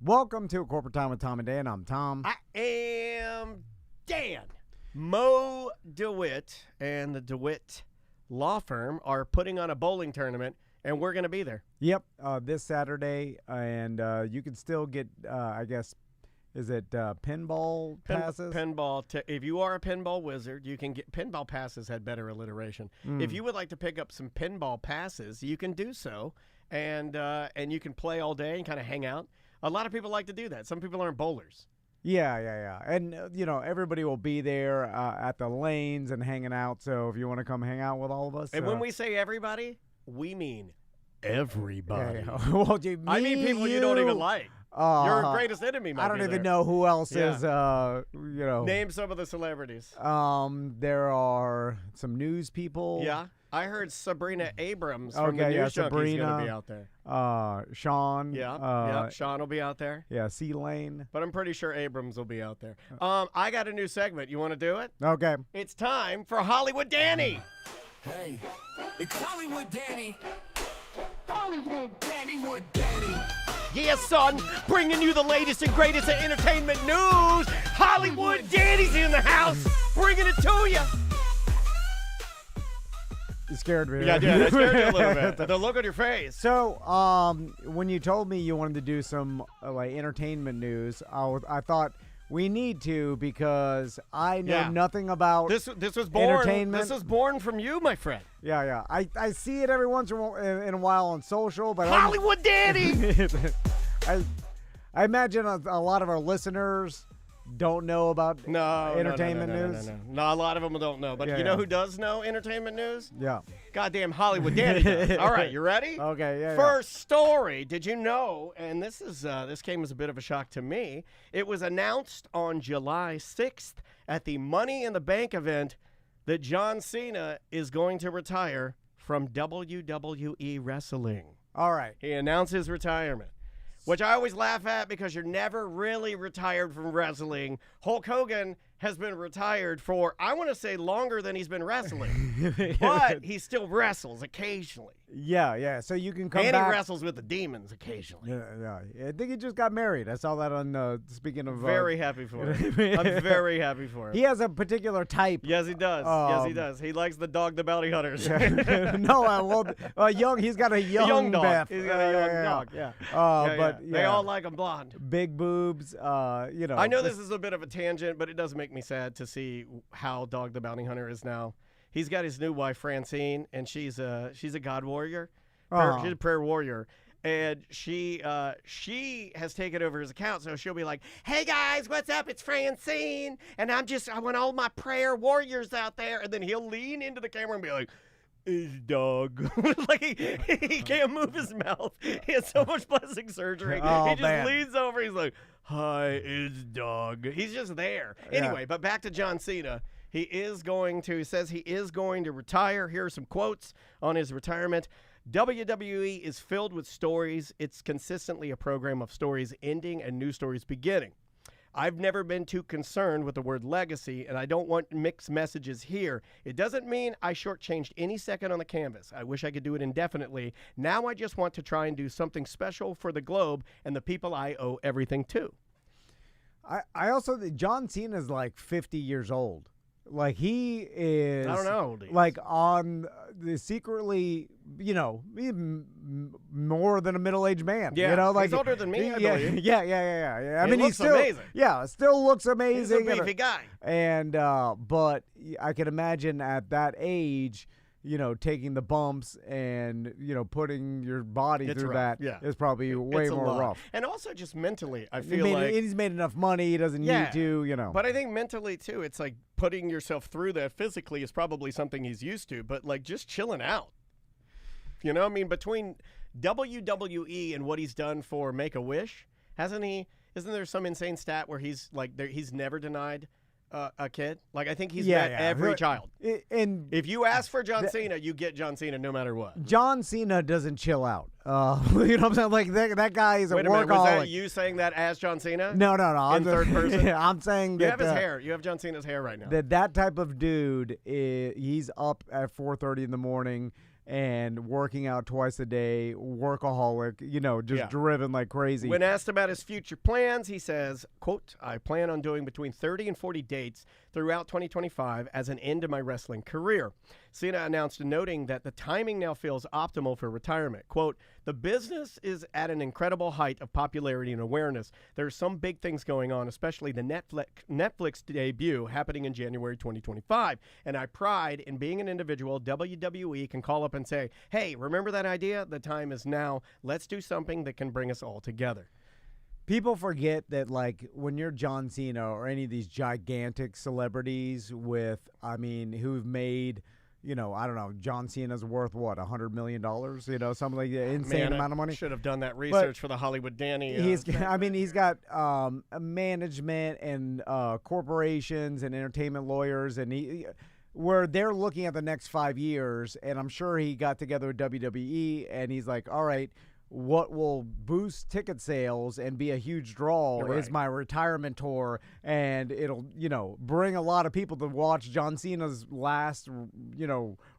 Welcome to Corporate Time with Tom and Dan. I'm Tom. I am Dan. Mo DeWitt and the DeWitt Law Firm are putting on a bowling tournament, and we're going to be there. Yep, this Saturday, and you can still get, I guess, is it pinball passes? Pinball. If you are a pinball wizard, you can get pinball passes. Had better alliteration. If you would like to pick up some pinball passes, you can do so, and you can play all day and kind of hang out. A lot of people like to do that. Some people aren't bowlers. Yeah. And, everybody will be there at the lanes and hanging out. So if you want to come hang out with all of us. And when we say everybody, we mean everybody. Yeah. Well, I mean people you don't even like. Your greatest enemy might I don't be even there. know who else is, Name some of the celebrities. There are some news people. Yeah. I heard Sabrina Abrams from the News Junkie is going to be out there. Sean. Yeah, Sean will be out there. Yeah, C-Lane. But I'm pretty sure Abrams will be out there. I got a new segment. You want to do it? Okay. It's time for Hollywood Danny. Hey, it's Hollywood Danny. Hollywood Danny with Danny. Yeah, son, bringing you the latest and greatest of entertainment news. Hollywood Danny's in the house, bringing it to you. You scared me. Yeah, I scared you a little bit. The look on your face. So, when you told me you wanted to do some entertainment news, I thought we need to because I know nothing about this was born. Entertainment. This was born from you, my friend. Yeah. I see it every once in a while on social, but Hollywood Danny. I imagine a lot of our listeners don't know about entertainment news. No, a lot of them don't know. But you know who does know entertainment news? Yeah. Goddamn Hollywood Danny does. All right, you ready? Okay, yeah. First story. Did you know, and this came as a bit of a shock to me, it was announced on July 6th at the Money in the Bank event that John Cena is going to retire from WWE wrestling. All right. He announced his retirement. Which I always laugh at because you're never really retired from wrestling. Hulk Hogan has been retired for, I want to say, longer than he's been wrestling. But he still wrestles occasionally. Yeah. So you can come and back. he wrestles with the demons occasionally. Yeah. I think he just got married. I saw that on, speaking of... Very happy for him. I'm very happy for him. He has a particular type. Yes, he does. He likes the dog, the bounty hunters. Young. He's got a young dog. Beth. He's got a young dog, yeah. But they all like him blonde. Big boobs, I know this is a bit of a tangent, but it does make me sad to see how Dog the Bounty Hunter is now. He's got his new wife, Francine, and she's a God warrior. She's a prayer warrior. And she has taken over his account, so she'll be like, "Hey guys, what's up? It's Francine, and I want all my prayer warriors out there." And then he'll lean into the camera and be like, "His dog." Like he can't move his mouth. He has so much plastic surgery. He just leans over. He's like, "Hi, it's dog." He's just there. Anyway, but back to John Cena. He says he is going to retire. Here are some quotes on his retirement. WWE is filled with stories. It's consistently a program of stories ending and new stories beginning. I've never been too concerned with the word legacy, and I don't want mixed messages here. It doesn't mean I shortchanged any second on the canvas. I wish I could do it indefinitely. Now I just want to try and do something special for the globe and the people I owe everything to. I also think John Cena is like 50 years old. Like he is, I don't know how old he is. Like on the secretly, more than a middle-aged man. Yeah, like he's older than me. I believe. Yeah. He looks amazing. Yeah, still looks amazing. He's a beefy guy. And but I can imagine at that age, taking the bumps and putting your body through rough. that is probably way more rough. And also just mentally, I feel like he's made enough money. He doesn't need to. But I think mentally too, it's like putting yourself through that physically is probably something he's used to. But like just chilling out. Between WWE and what he's done for Make-A-Wish, hasn't he? Isn't there some insane stat where he's never denied a kid? Like I think he's met every child. And if you ask for John Cena, you get John Cena no matter what. John Cena doesn't chill out. You know what I'm saying? Like that guy is a workaholic. Wait a minute, was that you saying that as John Cena? No. In third person? I'm saying that you have his hair. You have John Cena's hair right now. That type of dude, he's up at 4:30 in the morning. and working out twice a day, workaholic, just driven like crazy. When asked about his future plans, he says, quote, I plan on doing between 30 and 40 dates throughout 2025 as an end to my wrestling career. Cena announced, noting that the timing now feels optimal for retirement. Quote, the business is at an incredible height of popularity and awareness. There are some big things going on, especially the Netflix debut happening in January 2025. And I pride in being an individual WWE can call up and say, hey, remember that idea? The time is now. Let's do something that can bring us all together. People forget that, like, when you're John Cena or any of these gigantic celebrities who've made, I don't know, John Cena's worth, what, $100 million? Something like that, insane amount of money. Should have done that research for the Hollywood Danny. He's got management and corporations and entertainment lawyers, and where they're looking at the next 5 years, and I'm sure he got together with WWE, and he's like, all right, what will boost ticket sales and be a huge draw is my retirement tour, and it'll, bring a lot of people to watch John Cena's last,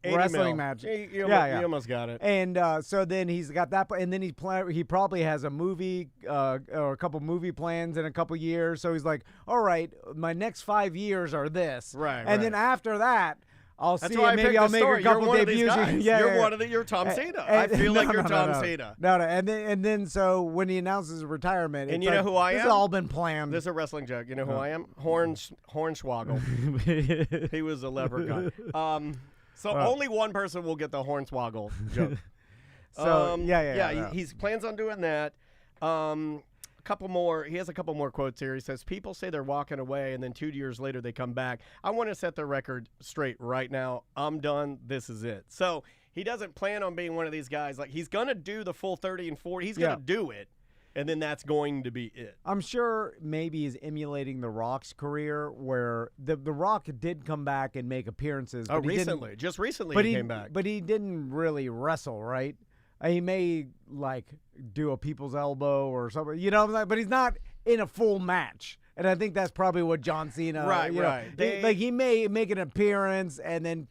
wrestling match. You almost got it. And so then he's got that, and then he probably has a movie or a couple movie plans in a couple years. So he's like, all right, my next 5 years are this. Right. And then after that, That's why maybe I'll make a couple debuts. You're Tom Cena. I feel like you're Tom Cena. No, and then so when he announces his retirement, and you know who I am? This has all been planned. This is a wrestling joke. You know who I am? Hornswoggle. He was a leprechaun. Only one person will get the Hornswoggle joke. So He plans on doing that. Couple more. He has a couple more quotes here. He says, people say they're walking away, and then 2 years later they come back. I want to set the record straight right now. I'm done. This is it. So he doesn't plan on being one of these guys. Like, he's going to do the full 30 and 40. He's going to do it, and then that's going to be it. I'm sure maybe he's emulating The Rock's career, where the Rock did come back and make appearances. But recently. Just recently he came back. But he didn't really wrestle, right? He may, do a people's elbow or something, but he's not in a full match. And I think that's probably what John Cena, right. He may make an appearance and then,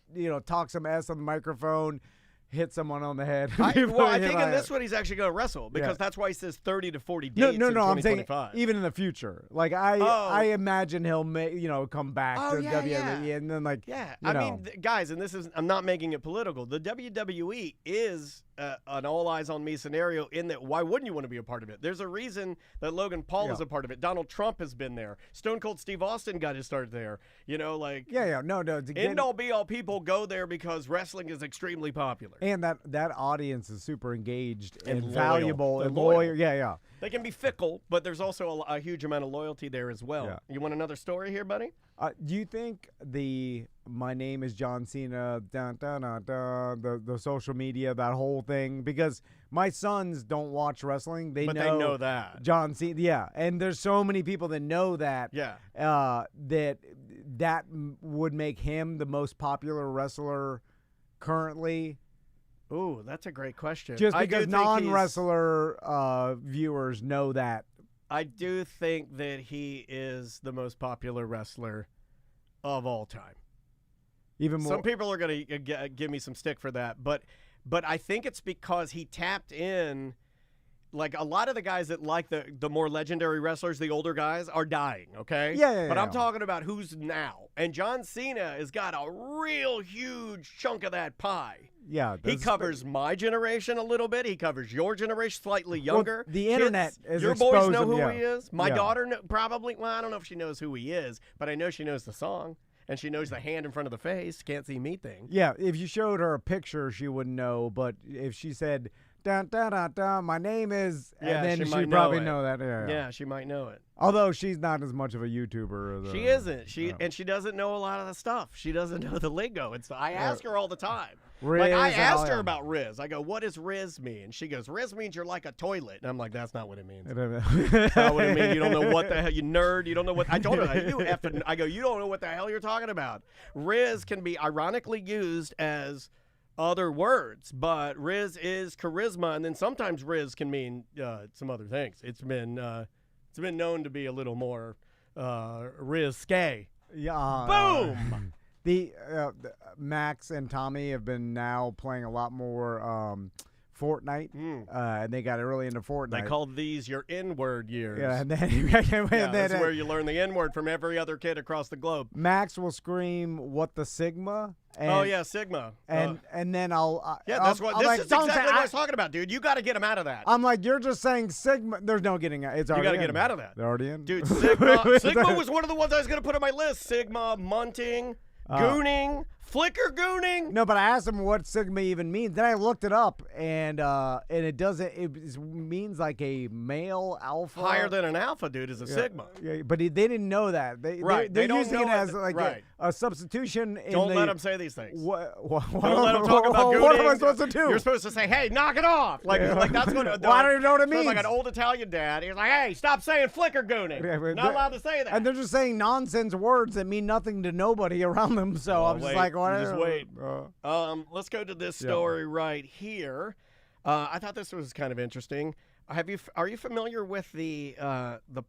talk some ass on the microphone, hit someone on the head. I think in this one he's actually going to wrestle, because that's why he says 30 to 40 dates in 2025. I'm saying even in the future. I imagine he'll come back to WWE and then guys, and I'm not making it political. The WWE is an all eyes on me scenario, in that why wouldn't you want to be a part of it? There's a reason that Logan Paul is a part of it. Donald Trump has been there. Stone Cold Steve Austin got his start there. End all be all, people go there because wrestling is extremely popular. And that audience is super engaged and loyal. Valuable and loyal. Yeah. They can be fickle, but there's also a huge amount of loyalty there as well. Yeah. You want another story here, buddy? Do you think my name is John Cena, the social media, that whole thing? Because my sons don't watch wrestling. They know that. John Cena, yeah. And there's so many people that know that. Yeah. That would make him the most popular wrestler currently. Ooh, that's a great question. Just because non-wrestler viewers know that. I do think that he is the most popular wrestler of all time. Even more. Some people are going to give me some stick for that, but I think it's because he tapped in. Like, a lot of the guys that like the more legendary wrestlers, the older guys, are dying, okay? Yeah. But I'm talking about who's now. And John Cena has got a real huge chunk of that pie. Yeah. He covers my generation a little bit. He covers your generation, slightly younger. Well, the internet is your exposed boys know him, who he is. My daughter probably, I don't know if she knows who he is, but I know she knows the song. And she knows the hand in front of the face, can't see me thing. Yeah, if you showed her a picture, she wouldn't know. But if she said, dun, dun, dun, dun, my name is, and then she'd probably know that. Yeah, she might know it. Although she's not as much of a YouTuber as she isn't. And she doesn't know a lot of the stuff. She doesn't know the lingo. I ask her all the time. Riz, I asked her about Riz. I go, what does Riz mean? And she goes, Riz means you're like a toilet. And I'm like, that's not what it means. That's not what it means. You don't know what the hell, you nerd. You don't know what, I told her, I go, you don't know what the hell you're talking about. Riz can be ironically used as other words, but Riz is charisma, and then sometimes Riz can mean some other things. It's been known to be a little more risque. Yeah. Boom. The Max and Tommy have been now playing a lot more Fortnite, and they got really into Fortnite. They called these your N-word years. Yeah, and then, that's where you learn the N-word from every other kid across the globe. Max will scream, "What the Sigma?" And, Sigma. And then I'll that's what. This like, is exactly what I was talking about, dude. You got to get them out of that. I'm like, you're just saying Sigma. There's no getting out. It's already. You got to get them out of that. They're already in, dude. Sigma was one of the ones I was going to put on my list. Sigma, munting, gooning. Flicker gooning? No, but I asked him what Sigma even means. Then I looked it up, and it doesn't. It means like a male alpha. Higher than an alpha, dude, is a Sigma. Yeah, but they didn't know that. They're using it as like a substitution. Don't let them say these things. What don't let them talk about gooning. What am I supposed to do? You're supposed to say, "Hey, knock it off!" Like that's what. Well, I don't even know what it means. Like an old Italian dad. He's like, "Hey, stop saying flicker gooning." Not allowed to say that. And they're just saying nonsense words that mean nothing to nobody around them. So I'm just like, what? Just wait. Let's go to this story right here. I thought this was kind of interesting. Are you familiar with the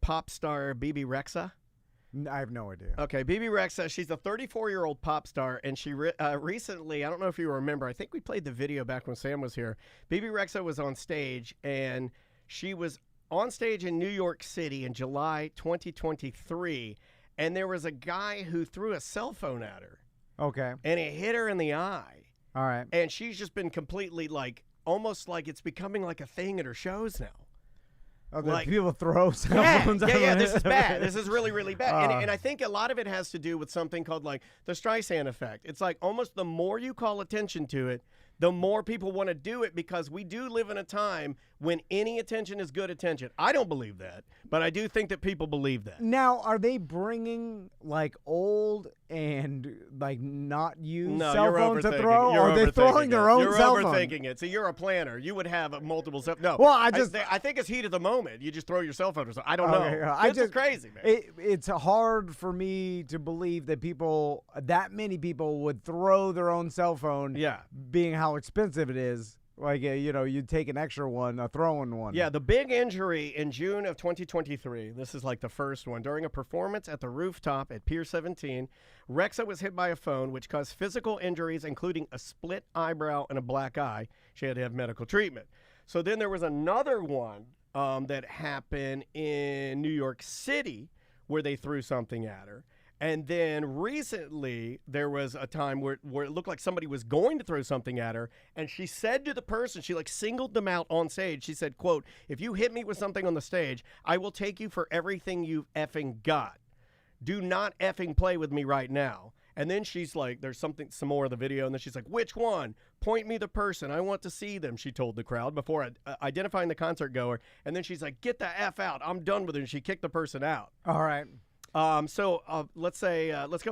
pop star Bebe Rexha? I have no idea. Okay, Bebe Rexha, she's a 34-year-old pop star, and she recently, I don't know if you remember, I think we played the video back when Sam was here. Bebe Rexha was on stage, and she was on stage in New York City in July 2023, and there was a guy who threw a cell phone at her. Okay. And it hit her in the eye. All right. And she's just been completely almost like it's becoming like a thing at her shows now. Oh, people throw cell phones at Yeah, this is bad. This is really, really bad. And I think a lot of it has to do with something called the Streisand effect. It's like almost the more you call attention to it, the more people want to do it, because we do live in a time when any attention is good attention. I don't believe that, but I do think that people believe that. Now, are they bringing old and not used cell phones to throw? Or are they throwing their own cell phone? You're overthinking it. So you're a planner. You would have multiple cell. No. Well, I think it's heat of the moment. You just throw your cell phone or something. I don't know. It's crazy, man. It's hard for me to believe that that many people would throw their own cell phone. Yeah. Being how expensive it is. You'd take an extra one, a throwing one. Yeah, the big injury in June of 2023, this is the first one. During a performance at the rooftop at Pier 17, Rexha was hit by a phone, which caused physical injuries, including a split eyebrow and a black eye. She had to have medical treatment. So then there was another one that happened in New York City where they threw something at her. And then recently, there was a time where it looked like somebody was going to throw something at her, and she said to the person, she singled them out on stage. She said, quote, "If you hit me with something on the stage, I will take you for everything you've effing got. Do not effing play with me right now." And then she's like, there's some more of the video, and then she's like, "Which one? Point me the person. I want to see them," she told the crowd before identifying the concert goer. And then she's like, "Get the F out. I'm done with it." And she kicked the person out. All right. Let's go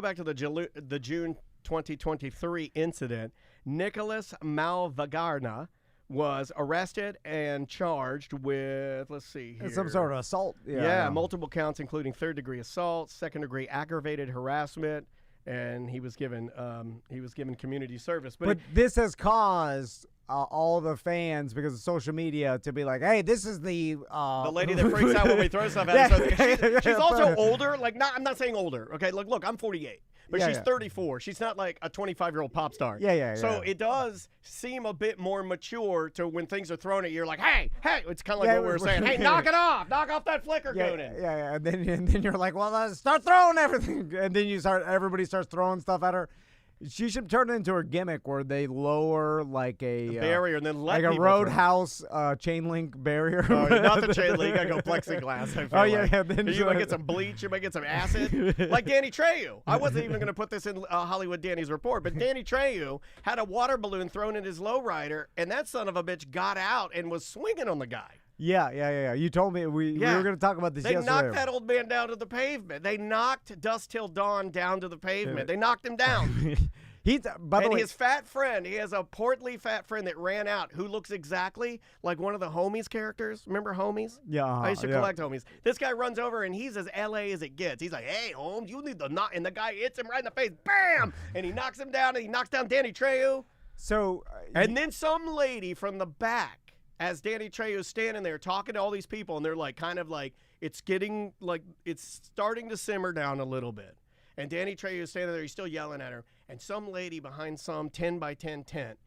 back to the June 2023 incident. Nicholas Malvagarna was arrested and charged with, let's see here. Some sort of assault. Yeah, multiple counts, including third-degree assault, second-degree aggravated harassment, and he was given community service. But this has caused all the fans, because of social media, to be like, "Hey, this is the lady that freaks out when we throw stuff at her." She's also older. I'm not saying older. Okay, look, I'm 48, but she's 34. She's not like a 25-year-old pop star. So it does seem a bit more mature to when things are thrown at you. You're like, hey. It's kind of like what we were saying. Hey, knock it off. Knock off that flicker gooning. Yeah. And then you're like, well, start throwing everything. And then everybody starts throwing stuff at her. She should turn it into a gimmick where they lower a barrier and then let a roadhouse chain link barrier. Oh, not the chain link. You gotta go plexiglass. Yeah. Then you might get some bleach. You might get some acid. Like Danny Trejo. I wasn't even gonna put this in Hollywood Danny's report, but Danny Trejo had a water balloon thrown in his lowrider, and that son of a bitch got out and was swinging on the guy. Yeah. You told me we were going to talk about this yesterday. They knocked that old man down to the pavement. They knocked Dust Till Dawn down to the pavement. They knocked him down. His fat friend, he has a portly fat friend that ran out who looks exactly like one of the Homies characters. Remember Homies? Yeah. I used to collect Homies. This guy runs over, and he's as L.A. as it gets. He's like, "Hey, Holmes, you need to knock," and the guy hits him right in the face. Bam! And he knocks him down, and he knocks down Danny Trejo. And then some lady from the back, as Danny Trejo's standing there talking to all these people, and they're it's starting to simmer down a little bit. And Danny Trejo is standing there. He's still yelling at her. And some lady behind some 10 by 10 tent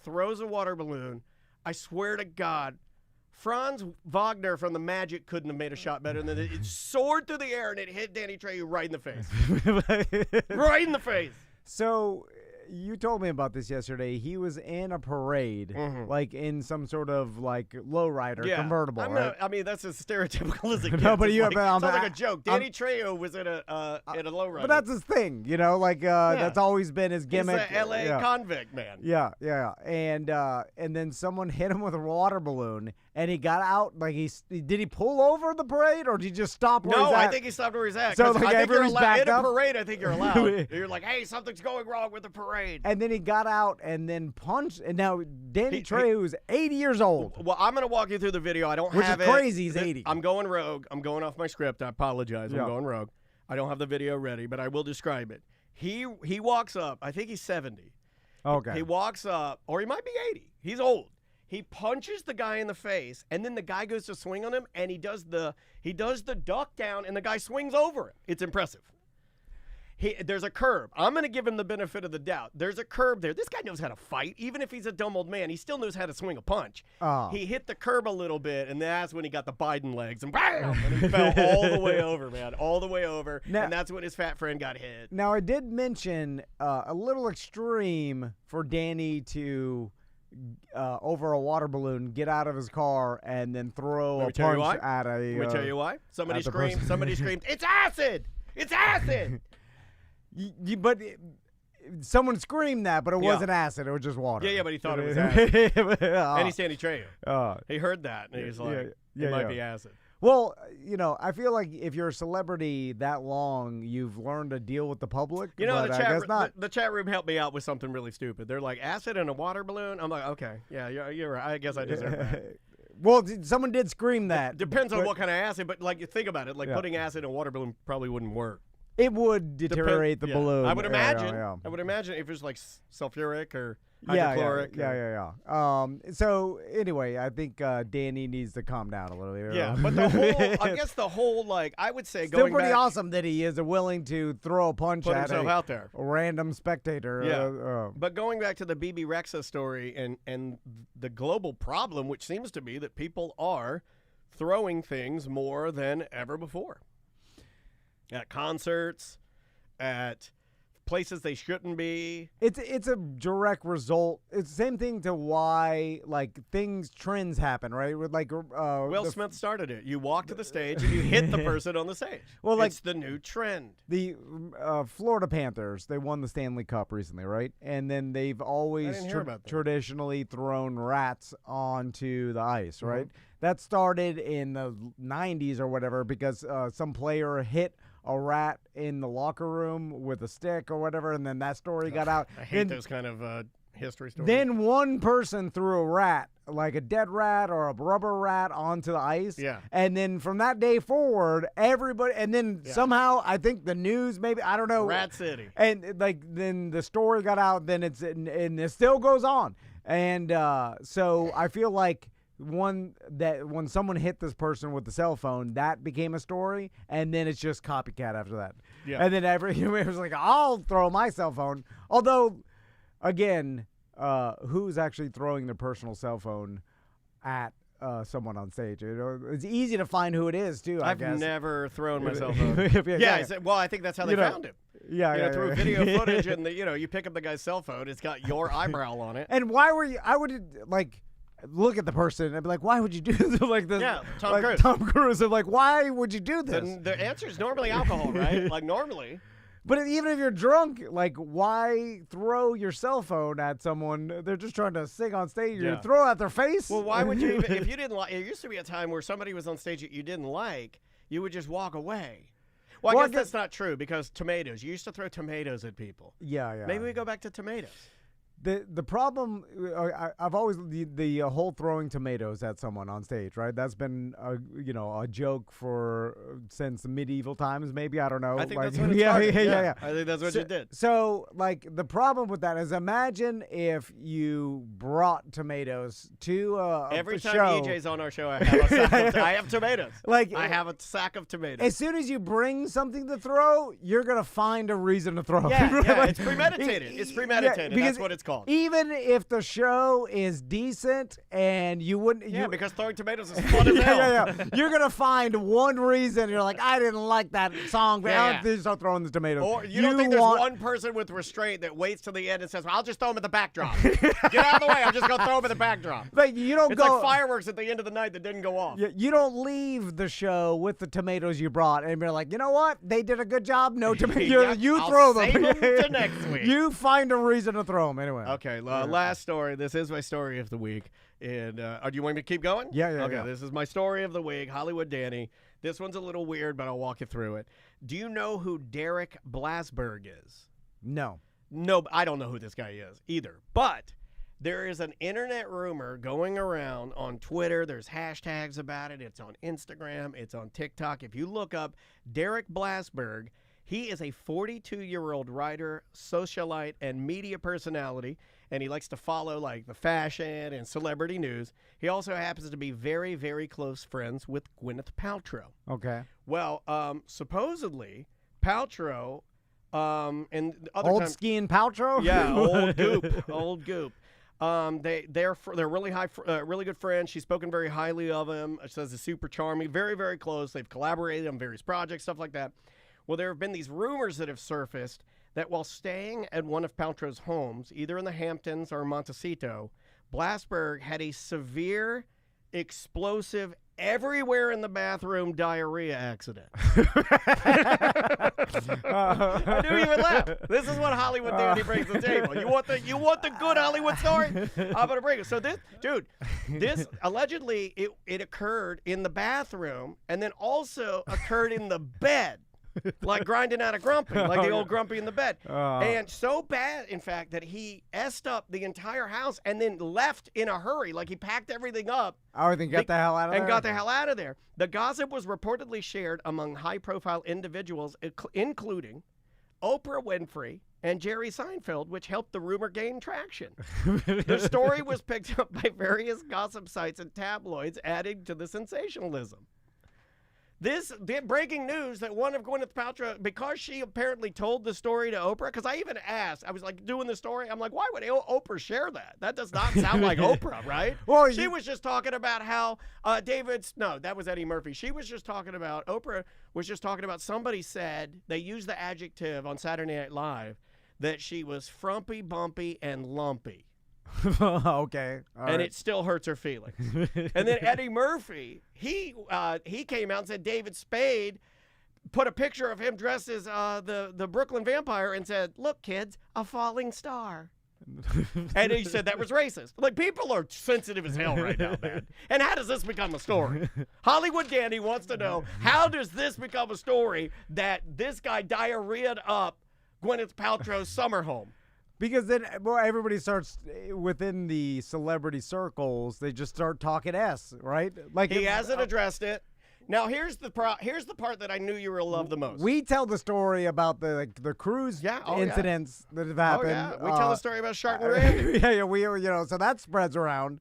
throws a water balloon. I swear to God, Franz Wagner from The Magic couldn't have made a shot better than it. It soared through the air, and it hit Danny Trejo right in the face. Right in the face. So you told me about this yesterday. He was in a parade, like in some sort of like lowrider convertible, right? I mean, that's as stereotypical as it gets. No, but it's like a joke. Danny Trejo was in a lowrider. But that's his thing, you know. Like that's always been his gimmick. He's an L.A. convict, man. Yeah. And then someone hit him with a water balloon, and he got out. Like did he pull over the parade, or did he just stop? Where he's at? I think he stopped where he's at. So like I think everybody's backed in up. a parade. I think you're allowed. You're like, hey, something's going wrong with the parade. And then he got out and then punched. And now Danny Trejo is 80 years old. Well, I'm going to walk you through the video. I don't have it. Which is crazy. He's 80. I'm going rogue. I'm going off my script. I apologize. I'm going rogue. I don't have the video ready, but I will describe it. He walks up. I think he's 70. Okay. He walks up, or he might be 80. He's old. He punches the guy in the face, and then the guy goes to swing on him, and he does the duck down, and the guy swings over him. It's impressive. There's a curb. I'm going to give him the benefit of the doubt. There's a curb there. This guy knows how to fight. Even if he's a dumb old man, he still knows how to swing a punch. He hit the curb a little bit, and that's when he got the Biden legs, and bam! And he fell all the way over, man. All the way over. Now, and that's when his fat friend got hit. Now, I did mention a little extreme for Danny to, over a water balloon, get out of his car and then throw a punch at a... Let me tell you why. Somebody screamed, it's acid! It's acid! But someone screamed that, but it wasn't acid. It was just water. Yeah, but he thought it was acid. And he's Danny Trejo. He heard that, and he's like, it might be acid. Well, you know, I feel like if you're a celebrity that long, you've learned to deal with the public. You know, but the chat room helped me out with something really stupid. They're like, acid in a water balloon? I'm like, okay, yeah, you're right. I guess I deserve that. Well, someone did scream that. Depends on what kind of acid, but like, think about it. Like, putting acid in a water balloon probably wouldn't work. It would deteriorate the balloon. I would imagine. I would imagine if it was like sulfuric or hydrochloric. So anyway, I think Danny needs to calm down a little bit. Yeah, but the whole, like, I would say still pretty awesome that he is willing to throw a punch put at himself out there. A random spectator. Yeah. But going back to the Bebe Rexha story and the global problem, which seems to be that people are throwing things more than ever before. At concerts, at places they shouldn't be. It's a direct result. It's the same thing to why trends happen, right? With Will Smith started it. You walk to the stage and you hit the person on the stage. Well, it's the new trend. The Florida Panthers, they won the Stanley Cup recently, right? And then they've always traditionally thrown rats onto the ice, right? That started in the 90s or whatever because some player hit a rat in the locker room with a stick or whatever, and then that story got out. I hate those kind of history stories. Then one person threw a rat, like a dead rat or a rubber rat, onto the ice. Yeah. And then from that day forward, everybody, and then somehow, I think the news, maybe, I don't know. Rat City. And then the story got out, then and it still goes on. And so I feel like when someone hit this person with the cell phone, that became a story, and then it's just copycat after that. Yeah. And then everyone was like, I'll throw my cell phone. Although, again, who's actually throwing their personal cell phone at someone on stage? You know, it's easy to find who it is, too, I guess. I've never thrown my cell phone. Well, I think that's how they found him. Through video footage, and you pick up the guy's cell phone, it's got your eyebrow on it. And why were you, I would, look at the person and be like, why would you do this? Like this? Yeah, Tom Cruise. Tom Cruise. I'm like, why would you do this? The answer is normally alcohol, right? Like, normally. But even if you're drunk, why throw your cell phone at someone? They're just trying to sing on stage. You throw it at their face? Well, why would you even, if you didn't like, it used to be a time where somebody was on stage that you didn't like, you would just walk away. Well, I guess that's not true because tomatoes. You used to throw tomatoes at people. Yeah. Maybe we go back to tomatoes. The problem, I've always the whole throwing tomatoes at someone on stage, right? That's been a joke since the medieval times, maybe. I don't know. I think like, that's what it started. Yeah. I think that's what you did. So, like, the problem with that is, imagine if you brought tomatoes to Every a time show. EJ's on our show, I have a sack I have tomatoes. Like, I have a sack of tomatoes. as soon as you bring something to throw, you're gonna find a reason to throw. Yeah, Like, it's premeditated. It's premeditated. because That's what it's called. Even if the show is decent and you wouldn't, Yeah, because throwing tomatoes is fun as hell. yeah, you're gonna find one reason. You're like, I didn't like that song, but Yeah. I'll start throwing the tomatoes. Or you don't think there's one person with restraint that waits till the end and says, well, I'll just throw them at the backdrop. Get out of the way. I'm just going to throw them at the backdrop. Like, you don't It's go. like fireworks at the end of the night that didn't go off. You don't leave the show with the tomatoes you brought and be like, you know what? They did a good job. No tomatoes. Yeah, you I'll throw them. save 'em to next week. You find a reason to throw them anyway. Okay, last story. This is my story of the week. And do you want me to keep going? Yeah. Okay, this is my story of the week, Hollywood Danny. This one's a little weird, but I'll walk you through it. Do you know who Derek Blasberg is? No. No, I don't know who this guy is either. But there is an internet rumor going around on Twitter. There's hashtags about it. It's on Instagram. It's on TikTok. If you look up Derek Blasberg, he is a 42-year-old writer, socialite, and media personality, and he likes to follow like the fashion and celebrity news. He also happens to be very, very close friends with Gwyneth Paltrow. Okay. Well, supposedly Paltrow and other Old times, skiing Paltrow? yeah, old goop. They're really good friends. She's spoken very highly of him. She says he's super charming, very, very close. They've collaborated on various projects, stuff like that. Well, there have been these rumors that have surfaced that while staying at one of Paltrow's homes, either in the Hamptons or Montecito, Blasberg had a severe, explosive, everywhere in the bathroom diarrhea accident. I knew you would laugh. This is what Hollywood Danny brings to the table. You want the good Hollywood story? I'm gonna bring it. So this allegedly it occurred in the bathroom and then also occurred in the bed. Like grinding out a grumpy, like the old grumpy in the bed. And so bad, in fact, that he essed up the entire house and then left in a hurry. Like he packed everything up. Oh, then got the hell out of there? And got the hell out of there. The gossip was reportedly shared among high-profile individuals, including Oprah Winfrey and Jerry Seinfeld, which helped the rumor gain traction. The story was picked up by various gossip sites and tabloids, adding to the sensationalism. The breaking news that one of Gwyneth Paltrow, because she apparently told the story to Oprah, because I even asked, I was like doing the story, I'm like, why would Oprah share that? That does not sound like Oprah, right? Well, she was just talking about how that was Eddie Murphy. Oprah was just talking about somebody said, they used the adjective on Saturday Night Live, that she was frumpy, bumpy, and lumpy. Okay. And it still hurts her feelings. And then Eddie Murphy, he came out and said David Spade put a picture of him dressed as the Brooklyn vampire and said, look, kids, a falling star. And he said that was racist. Like, people are sensitive as hell right now, man. And how does this become a story? Hollywood Danny wants to know, how does this become a story that this guy diarrheaed up Gwyneth Paltrow's summer home? Because then, everybody starts within the celebrity circles. They just start talking right? Like he hasn't addressed it. Now here's the part that I knew you will love the most. We tell the story about the cruise incidents that have happened. Oh, yeah. We tell the story about Shark and Randy. Yeah. So that spreads around.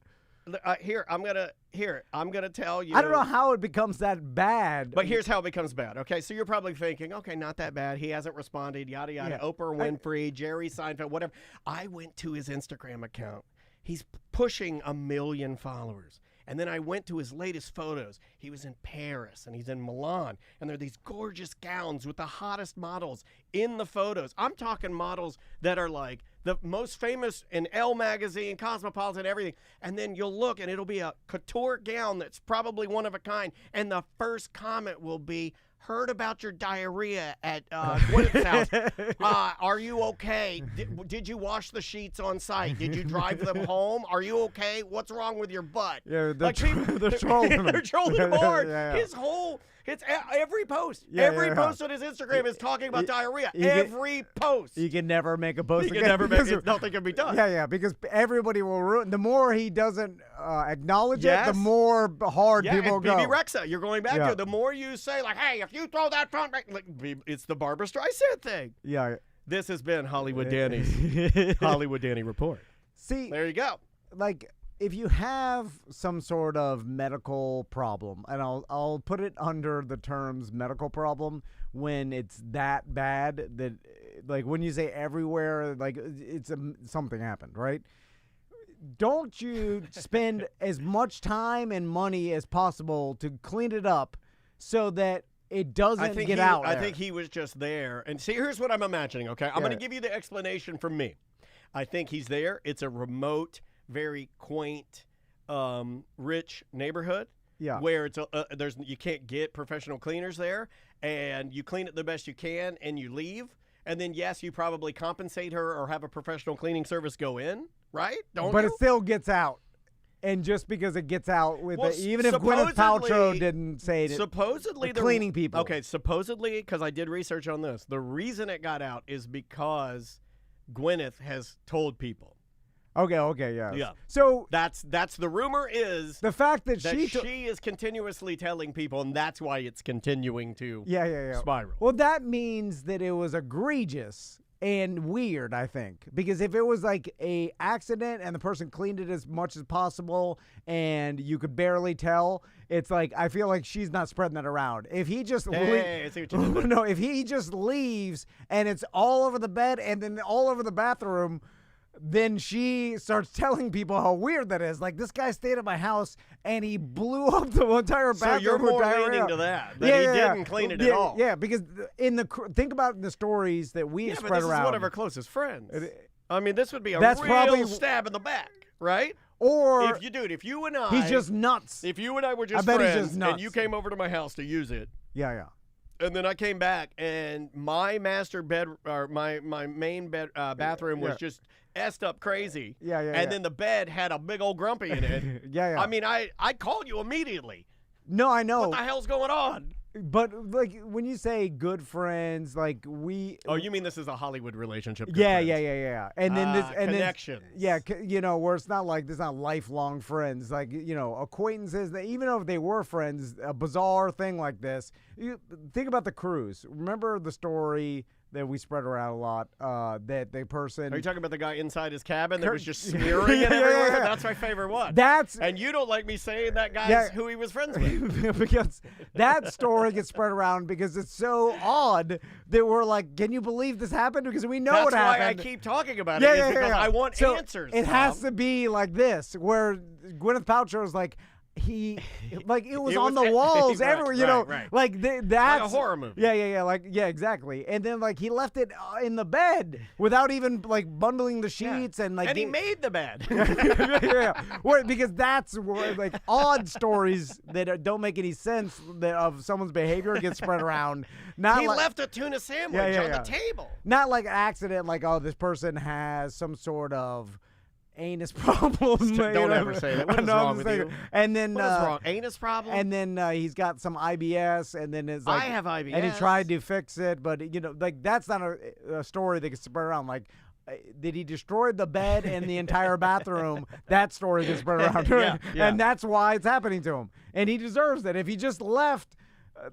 Here, I'm gonna tell you. I don't know how it becomes that bad. But here's how it becomes bad. Okay, so you're probably thinking, okay, not that bad. He hasn't responded. Yada yada. Yeah. Oprah Winfrey, Jerry Seinfeld, whatever. I went to his Instagram account. He's pushing 1 million followers. And then I went to his latest photos. He was in Paris and he's in Milan. And there are these gorgeous gowns with the hottest models in the photos. I'm talking models that are like the most famous in Elle magazine, Cosmopolitan, everything. And then you'll look and it'll be a couture gown that's probably one of a kind. And the first comment will be, heard about your diarrhea at Gwyneth's house. Are you okay? Did you wash the sheets on site? Did you drive them home? Are you okay? What's wrong with your butt? Yeah, they're trolling him. They're trolling him hard. Yeah. His It's every post. Yeah, every yeah. post on his Instagram is talking about diarrhea. you get- Every post. You can never make a post You again. can never make because it. of- Nothing can be done. Yeah, because everybody will ruin. The more he doesn't acknowledge it, Yes. the more hard Yeah, people and go. Bebe Rexha, you're going back Yeah. to it. The more you say, like, hey, if you throw that phone back, like, it's the Barbara Streisand thing. Yeah. This has been Hollywood Danny's Hollywood Danny Report. See, There you go. like if you have some sort of medical problem, and I'll put it under the terms medical problem when it's that bad that, like, when you say everywhere, like it's something happened, right? Don't you spend as much time and money as possible to clean it up so that it doesn't get out I there? think he was just there. And see, here's what I'm imagining, okay? I'm going to give you the explanation from me. I think he's there. It's a remote, very quaint, rich neighborhood. Yeah. Where it's you can't get professional cleaners there, and you clean it the best you can, and you leave. And then, yes, you probably compensate her or have a professional cleaning service go in, right? Don't But you? it still gets out. And just because it gets out with Well, even if Gwyneth Paltrow supposedly- didn't say it, Supposedly, the cleaning people. Okay, supposedly, because I did research on this, the reason it got out is because Gwyneth has told people. Okay, yeah. Yeah. So That's the rumor is the fact that that she she is continuously telling people, and that's why it's continuing to yeah. spiral. Well, that means that it was egregious and weird, I think, because if it was like a accident and the person cleaned it as much as possible and you could barely tell, it's like I feel like she's not spreading that around. If he just Hey, I see what you did there. no, if he just leaves and it's all over the bed and then all over the bathroom, then she starts telling people how weird that is. Like, this guy stayed at my house and he blew up the entire bathroom. So you're with more diarrhea. leaning to that he didn't clean it at all. Yeah, because think about the stories that we Yeah, have but spread this around. is one of her closest friends. I mean, this would be a That's real probably- stab in the back, right? Or If you and I, he's just nuts. if you and I were just bet he's friends, just nuts. and you came over to my house to use it, Yeah. and then I came back, and my master bed or my main bed bathroom was Yeah. just effed up crazy. Yeah. And then the bed had a big old grumpy in it. Yeah. I mean, I called you immediately. No, I know. What the hell's going on? But like when you say good friends, like Oh, you mean this is a Hollywood relationship? good Yeah. friends. And then this and connections. then where it's not like there's not lifelong friends, like acquaintances. That even if they were friends, a bizarre thing like this. You think about the cruise. Remember the story that we spread around a lot. That the person. Are you talking about the guy inside his cabin that Kurt- was just smearing it Yeah, everywhere? yeah. That's my favorite one. That's and you don't like me saying that guy's Yeah. who he was friends with. because that story gets spread around because it's so odd that we're like, can you believe this happened? Because we know That's what why happened. I keep talking about Yeah, it. yeah, Is because yeah. I want So answers. It has Tom. to be like this, where Gwyneth Paltrow is like, it was It on was the walls right, everywhere, right. like that's Like a horror movie. Yeah, exactly. And then like he left it in the bed without even like bundling the sheets and like and he made the bed. because that's where like odd stories that don't make any sense of someone's behavior get spread around. Not He like, left a tuna sandwich Yeah, on yeah. the table. not like an accident, like, oh, this person has some sort of anus problem. Don't ever say that. What is wrong with you? And then What is wrong? Anus problem? and then he's got some IBS, and then it's like I have IBS. and he tried to fix it, but like that's not a story that gets spread around. Like, did he destroy the bed and the entire bathroom? That story gets spread around, Yeah. and that's why it's happening to him. And he deserves it. If he just left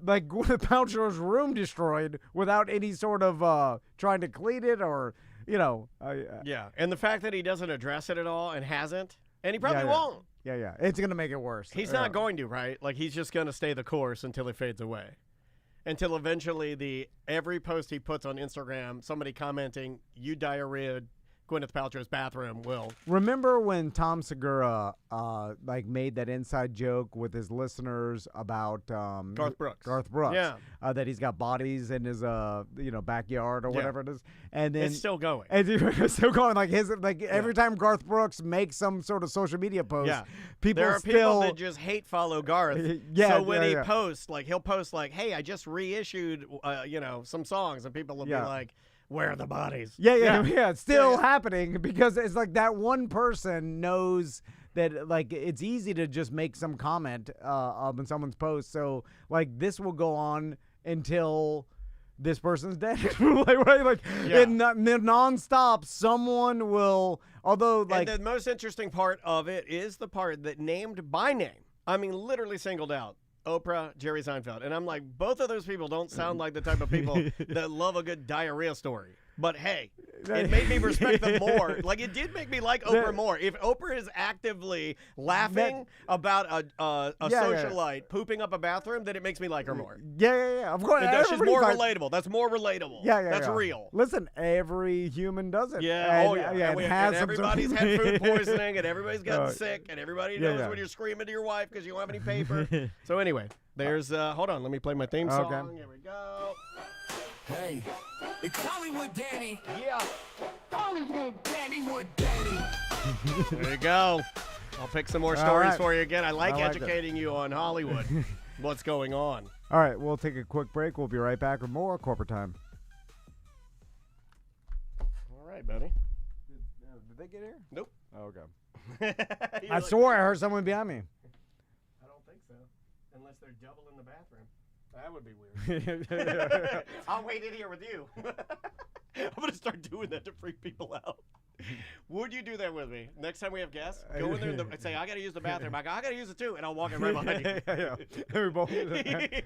like Gwyneth Paltrow's room destroyed without any sort of trying to clean it or. Yeah, and the fact that he doesn't address it at all and hasn't, and he probably won't. Yeah. It's going to make it worse. He's not going to, right? Like, he's just going to stay the course until it fades away. Until eventually every post he puts on Instagram, somebody commenting, you diarrheaed Gwyneth Paltrow's bathroom will. Remember when Tom Segura made that inside joke with his listeners about Garth Brooks. Yeah. That he's got bodies in his backyard or whatever it is, and then It's still going. And it's still going every time Garth Brooks makes some sort of social media post, people There are still people that just hate follow Garth. Yeah, So when yeah, he yeah. posts, he'll post hey, I just reissued, some songs, and people will be like, where are the bodies? Yeah. It's still happening because it's like that one person knows that like it's easy to just make some comment on someone's post. So like this will go on until this person's dead. Like, right? Like nonstop, someone will. Although, like, and the most interesting part of it is the part that named by name. I mean, literally singled out Oprah, Jerry Seinfeld, and I'm like, both of those people don't sound like the type of people that love a good diarrhea story. But hey, it made me respect them more. Like, it did make me like Oprah more. If Oprah is actively laughing about a socialite pooping up a bathroom, then it makes me like her more. Yeah. Of course, she's more relatable. That's more relatable. That's real. Listen, every human does it. Yeah, and everybody's had food poisoning, and everybody's gotten sick, and everybody knows when you're screaming to your wife because you don't have any paper. So anyway, there's hold on, let me play my theme song. Okay. Here we go. Hey, it's Hollywood Danny. Yeah. Hollywood Danny with Danny. There you go. I'll pick some more stories for you again. I like like educating you on Hollywood. What's going on? All right, we'll take a quick break. We'll be right back with more corporate time. All right, buddy. Did they get here? Nope. Oh, okay. I swore I heard someone behind me. I don't think so. Unless they're double in the bathroom. That would be weird. I'll wait in here with you. I'm going to start doing that to freak people out. Would you do that with me? Next time we have guests, go in there and say, I got to use the bathroom. I go, I got to use it too. And I'll walk in right behind you. Yeah.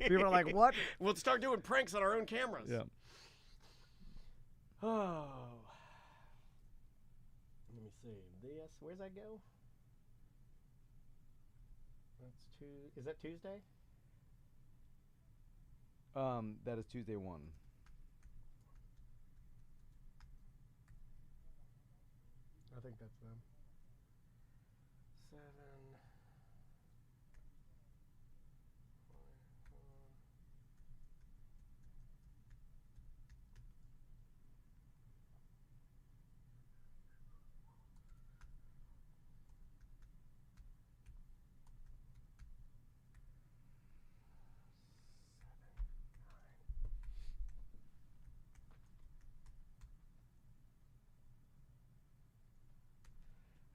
People are like, what? We'll start doing pranks on our own cameras. Yeah. Oh. Let me see. Where's that go? Is that Tuesday? That is Tuesday 1. I think that's them. 7.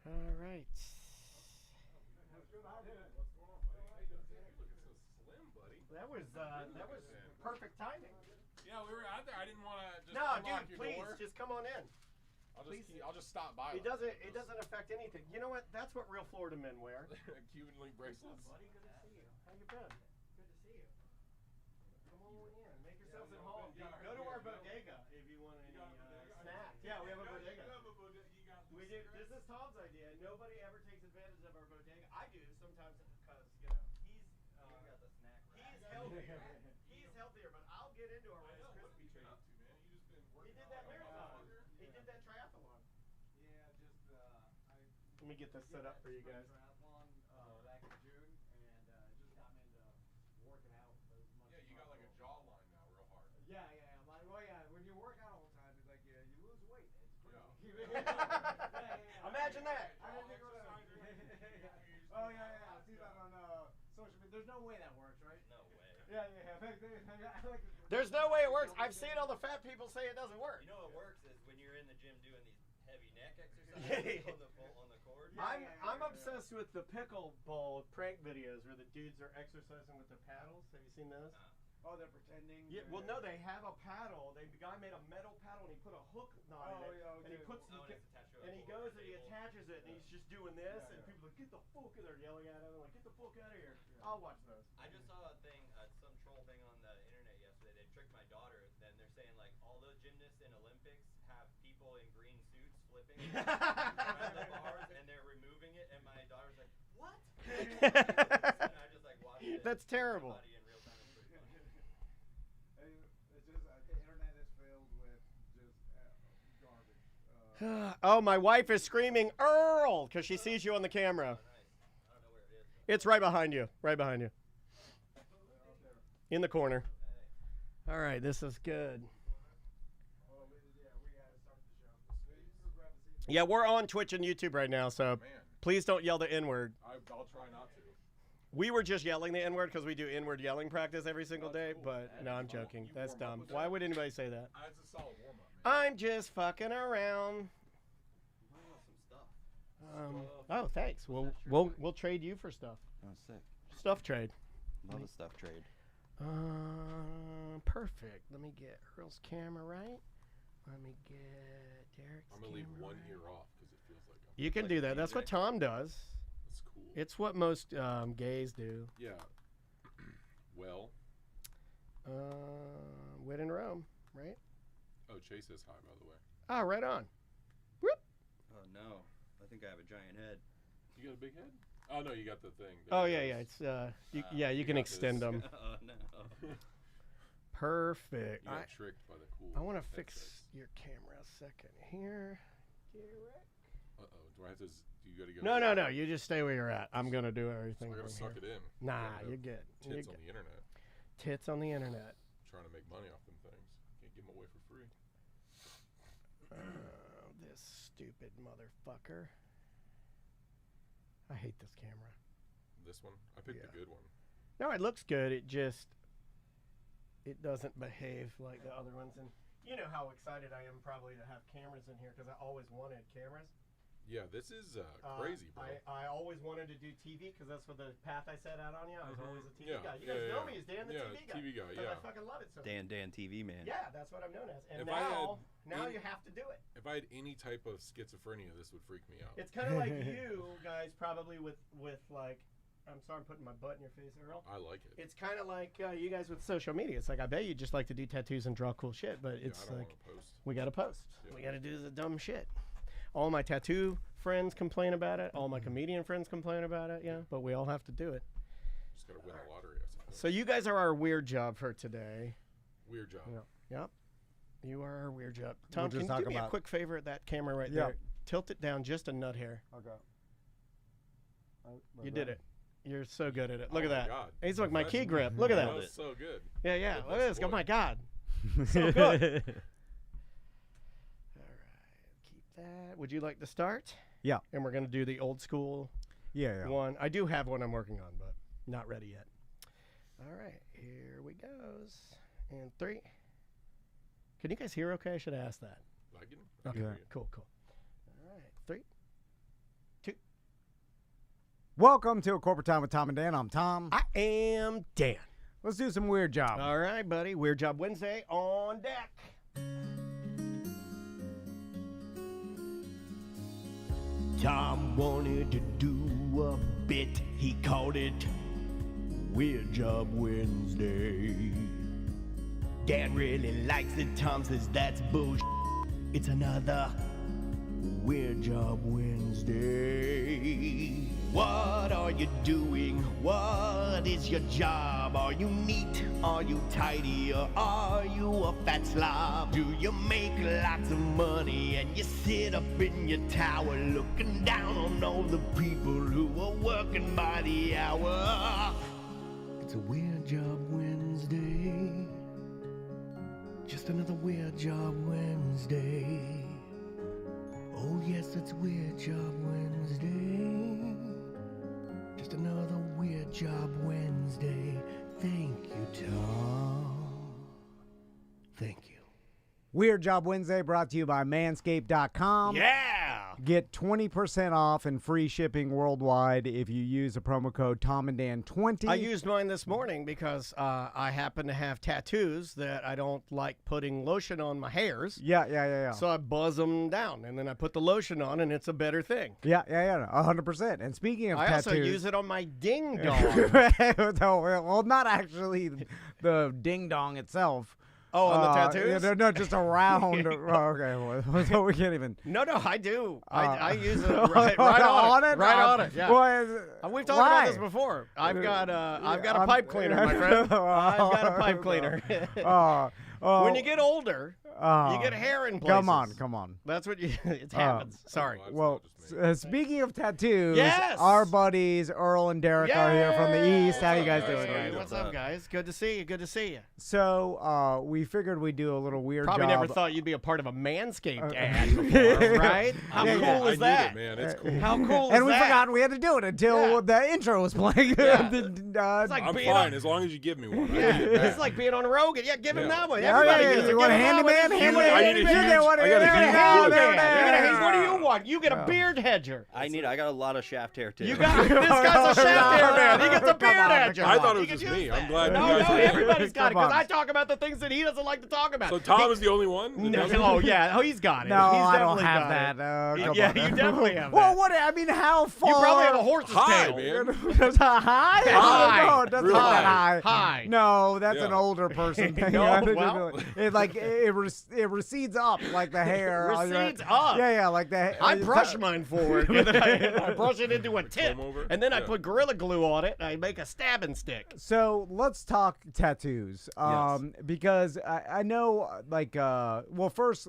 All right. That was perfect timing. Yeah, we were out there. I didn't want to just No, unlock dude, your please, door. just come on in. I'll just stop by. It doesn't affect anything. You know what? That's what real Florida men wear. Cuban link bracelets. Buddy, good to see you. How you been? Good to see you. Come on in. Make yourselves at home. Go to our bodega if you want any snacks. Yeah, we have a bodega. We do. This is Tom's idea. Nobody ever takes advantage of our bodega. I do sometimes because he's healthier. He's healthier, but I'll get into our Rice Krispie treat. He did that marathon. He did that triathlon. Yeah, Let me get this set up for you guys. Triathlon back in June, and just got me into working out as much. Yeah, you got like a jawline now, real hard. Yeah. I'm like, well, yeah. When you work out all the time, it's like you lose weight. It's crazy. Yeah. Imagine that. Oh yeah. I see that on social media. There's no way that works, right? No way. Yeah. There's no way it works. I've seen all the fat people say it doesn't work. You know what works is when you're in the gym doing these heavy neck exercises on the cord. I'm obsessed with the pickleball prank videos where the dudes are exercising with their paddles. Have you seen those? Oh, they're pretending. Yeah. Well, no, they have a paddle. The guy made a metal paddle and he put a hook knot in it, and he puts and he goes and he attaches it and he's just doing this, and people are like, get the fuck, and they're yelling at him like, get the fuck out of here. I'll watch those. I just saw a thing, some troll thing on the internet yesterday. They tricked my daughter. Then they're saying like all those gymnasts in Olympics have people in green suits flipping around the bars, and they're removing it. And my daughter's like, what? And I just like watched it. That's terrible. In real time. It's pretty funny. It's just the internet is filled with just garbage. Oh, my wife is screaming Earl because she sees you on the camera. Oh, nice. I don't know where it is. It's right behind you. Right behind you. In the corner. All right, this is good. Yeah, we're on Twitch and YouTube right now, so please don't yell the N-word. I'll try not to. We were just yelling the N-word because we do N-word yelling practice every single day, but no, I'm joking. That's dumb. Why would anybody say that? That's a solid warm-up, man. I'm just fucking around. Some stuff. Oh, thanks. We'll trade you for stuff. Oh, sick. Stuff trade. Love a stuff trade. Perfect. Let me get Earl's camera right. Let me get Derek's I'm gonna leave camera one right. ear off because it feels like You can do that. That's what Tom does. That's cool. It's what most gays do. Yeah. Well. Wit in Rome, right? Oh, Chase says hi, by the way. Oh, right on. Whoop. Oh no, I think I have a giant head. You got a big head? Oh no, you got the thing. Oh There yeah, it yeah. goes. It's you can got extend this. them. Oh no. Perfect. You got tricked by the cool. I want to fix headsets. your camera a second here. Derek. Uh-oh. Do I have to? Do you got to go? No. You just stay where you're at. I'm gonna do everything. I gotta from suck here. it in. Nah, Gotta you're good. have You're Tits on good. the internet. Tits on the internet. Trying to make money off them things. Can't give them away for free. This stupid motherfucker. I hate this camera. This one. I picked Yeah. the good one. No, it looks good. It doesn't behave like the other ones. And you know how excited I am probably to have cameras in here because I always wanted cameras. Yeah, this is crazy, bro. I always wanted to do TV because that's what the path I set out on you. I was always a TV Yeah, guy. You guys yeah, know yeah. me as Dan the Yeah, TV guy. TV guy, 'Cause yeah. I fucking love it so much. Dan TV man. Yeah, that's what I'm known as. And If I now had you have to do it. If I had any type of schizophrenia, this would freak me out. It's kind of like you guys probably with like, I'm sorry I'm putting my butt in your face, Earl. I like it. It's kind of like you guys with social media. It's like I bet you just like to do tattoos and draw cool shit, but Yeah, it's I don't like want to post. we gotta post. Yeah. We gotta do the dumb shit. All my tattoo friends complain about it. All my comedian friends complain about it. Yeah, but we all have to do it. Just gotta win the lottery, I suppose. So you guys are our weird job for today. Weird job. Yep. You are our weird job. Tom, We'll can just you talk do me a about- quick favor at that camera right Yeah. there? Tilt it down just a nut hair. Okay. You did it. You're so good at it. Look Oh at my that. God. He's like my key Professional. grip. Look at That that. was so good. Yeah, yeah. Goodness, Look at this. Oh boy. my God. So good. All right. Keep that. Would you like to start? Yeah. And we're going to do the old school Yeah. one. I do have one I'm working on, but not ready yet. All right. Here we goes. And 3. Can you guys hear okay? I should have asked that. I can Okay. Yeah. Cool. All right. 3, 2. Welcome to A Corporate Time with Tom and Dan. I'm Tom. I am Dan. Let's do some weird job. All right, buddy. Weird Job Wednesday on deck. Tom wanted to do a bit. He called it Weird Job Wednesday. Dan really likes it. Tom says that's bullshit. It's another Weird Job Wednesday. What are you doing? What is your job? Are you neat? Are you tidy? Or are you a fat slob? Do you make lots of money and you sit up in your tower looking down on all the people who are working by the hour? It's a Weird Job Wednesday. Just another Weird Job Wednesday. Oh yes, it's Weird Job Wednesday. Just another Weird Job Wednesday. Thank you, Tom. Thank you. Weird Job Wednesday brought to you by Manscaped.com. Yeah! Get 20% off and free shipping worldwide if you use the promo code TomandDan20. I used mine this morning because I happen to have tattoos that I don't like putting lotion on my hairs. Yeah. So I buzz them down, and then I put the lotion on, and it's a better thing. Yeah, 100%. And speaking of I tattoos, also use it on my ding dong. No, well, not actually the ding dong itself. Oh, on the tattoos? No, just around. Okay, well, so we can't even. No, I do. I use it right on it. Right on it. Yeah. We've talked about this before. I've got a pipe cleaner, my friend. I've got a pipe cleaner. When you get older, you get hair in places. Come on. That's what it happens. Sorry. Well, speaking of tattoos, Yes! our buddies Earl and Derek are here from the East. How you guys doing, Hey, guys? what's up, guys? Good to see you. Good to see you. So we figured we'd do a little weird Probably job. never thought you'd be a part of a Manscaped ad before, right? How Yeah, cool yeah. I is that? need it, man. It's cool. How cool and is we that? forgot we had to do it until Yeah. the intro was playing. Yeah. It's like I'm being fine on- as long as you give me one. I Yeah, need it it's back. like being on Rogan. Yeah, give him Yeah. that one. Yeah, Everybody yeah, gets you it. want a Give him that one. handyman? You Handyman? want I need a You huge- get one I got a in there? huge Yeah, wood. there it Yeah, is. you get a- what do you want? You get a beard hedger. I got a lot of shaft hair too. You got this guy's a shaft hair man. He gets a Come beard on, hedger. I thought it was He just can me. use I'm that. glad you No, guys no, did it. everybody's got it Come because on. I talk about the things that he doesn't like to talk about. So Tom is the only one? Oh yeah, oh he's got it. No, He's I don't definitely have got that. it. Come Yeah, on. you definitely have Well, that. what? I mean, how far? You probably have a horse's Hi, tail. man. Does it high? High. No, it doesn't Real that high. high. High. No, that's an Yeah. older person thing. No, I don't well. know. It like it recedes up like the hair. on your- Recedes up? Yeah, yeah, like the. I brush mine forward, and then I brush it into a tip, comb over? and then I Yeah. put Gorilla Glue on it, and I make a stabbing stick. So let's talk tattoos, because I know, like, well, first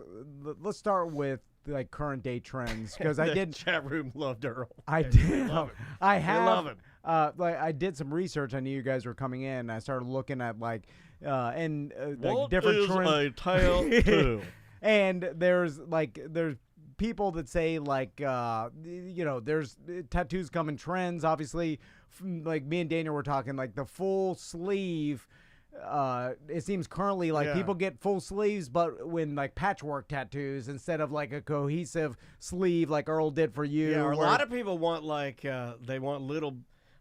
let's start with like current day trends, because I The did, chat room loved Earl. I did, love him. I have, love him. Like I did some research. I knew you guys were coming in. And I started looking at like, like What different is trends. a tattoo? And there's people that say like there's tattoos come in trends. Obviously, like me and Daniel were talking like the full sleeve. It seems currently like Yeah. people get full sleeves, but when like patchwork tattoos instead of like a cohesive sleeve like Earl did for you. Yeah, or a where- lot of people want like they want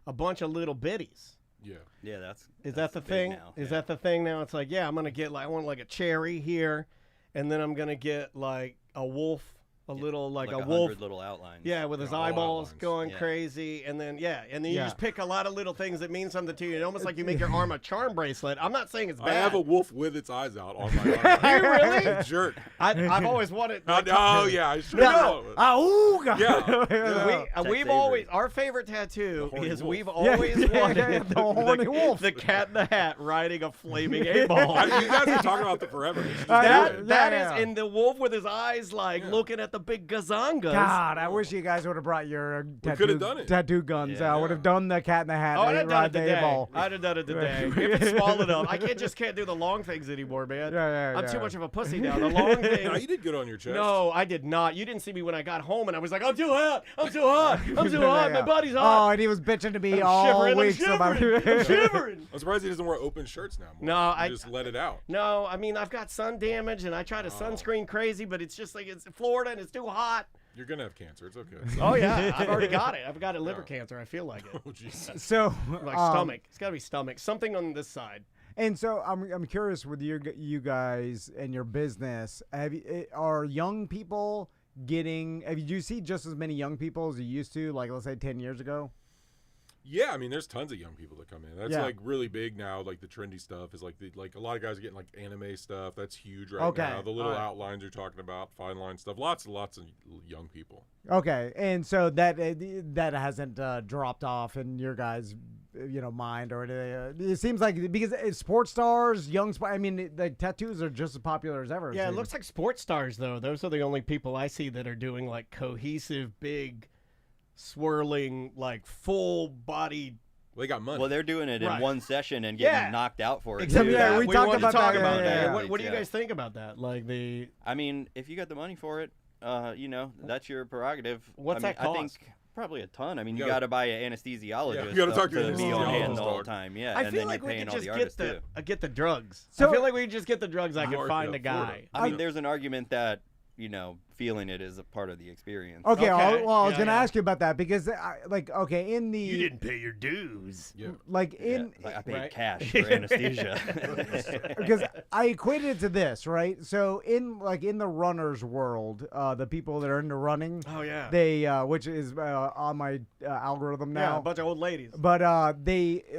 a bunch of little bitties. Yeah. Yeah, that's. Is that's that the big thing? now. Is Yeah. that the thing now? It's like, yeah, I'm gonna get like I want like a cherry here, and then I'm gonna get like a wolf, a little like a 100 wolf. little outlines. Yeah, with his all eyeballs outlines. going Yeah. crazy, and then you Yeah. just pick a lot of little things that mean something to you. It's almost like you make your arm a charm bracelet. I'm not saying it's bad. I have a wolf with its eyes out on my arm. You really? You jerk. I've always wanted. Like, Oh, yeah. I should No. know. Ooga. Yeah. We've Tex always Avery. our favorite tattoo The horny is wolf. we've Yeah, always yeah, wanted yeah, the horny wolf. the cat in the hat riding a flaming A-ball. You guys been talking about that forever. You should just do That it. that Yeah, is yeah. in the wolf with his eyes like looking at the big gazongas. God, I wish you guys would have brought your could've done it. tattoo guns. Yeah. I would have done the cat in the hat. Oh, I'd and have done it ride the today. A-ball. I'd have done it today. If it's small enough, I can't do the long things anymore, man. Yeah, I'm too yeah. much of a pussy now. The long No, things. you did good on your chest. No, I did not. You didn't see me when I got home, and I was like, I'm too hot. I'm too hot. I'm too hot. My body's Oh, hot. and he was bitching to me I'm all shivering. week. I'm shivering. I'm shivering. I'm surprised he doesn't wear open shirts now. More. No, You I- just let it out. No, I mean I've got sun damage, and I try to sunscreen crazy, but it's just like it's Florida and it's too hot. You're gonna have cancer. It's okay. Oh yeah, I've already got it. I've got liver cancer. I feel like it. Oh jeez. So, Like stomach. It's got to be stomach. Something on this side. And so I'm curious with you guys and your business. Are young people getting? Do you see just as many young people as you used to? Like let's say 10 years ago. Yeah, I mean, there's tons of young people that come in. That's Yeah. like really big now. Like the trendy stuff is like a lot of guys are getting like anime stuff. That's huge right Okay. now. The little Alright. outlines you're talking about, fine line stuff. Lots and lots of young people. Okay, and so that hasn't dropped off in your guys' mind or anything. It seems like because sports stars, I mean, the tattoos are just as popular as ever. Yeah, it seems. looks like sports stars though. Those are the only people I see that are doing like cohesive, big, swirling, like full body. Well, they got money. Well, they're doing it Right. in one session and getting Yeah. knocked out for it. Exactly. too. Yeah, we talked wanted to about talk that, about yeah, that. yeah, What do you yeah. guys think about that? Like the I mean, if you got the money for it, that's your prerogative. What's I mean, that cost? I think probably a ton. I mean, you gotta- got to buy an anesthesiologist Yeah, you gotta talk to an be on hand the anesthesiologist, whole dog. time. Yeah, I and feel then like you're we paying could all just the get artists the too. get the drugs. So- I feel like we could just get the drugs. I could Hard find to a guy. afford it. I mean, there's an argument that feeling it is a part of the experience. Okay, Okay. I was Yeah, going to yeah. ask you about that because, in the You didn't pay your dues. Yeah. like Yeah, in like I paid right. cash for anesthesia. because I equated it to this, right? So in the runners world, the people that are into running, Oh yeah. they which is on my algorithm yeah, now. a bunch of old ladies. But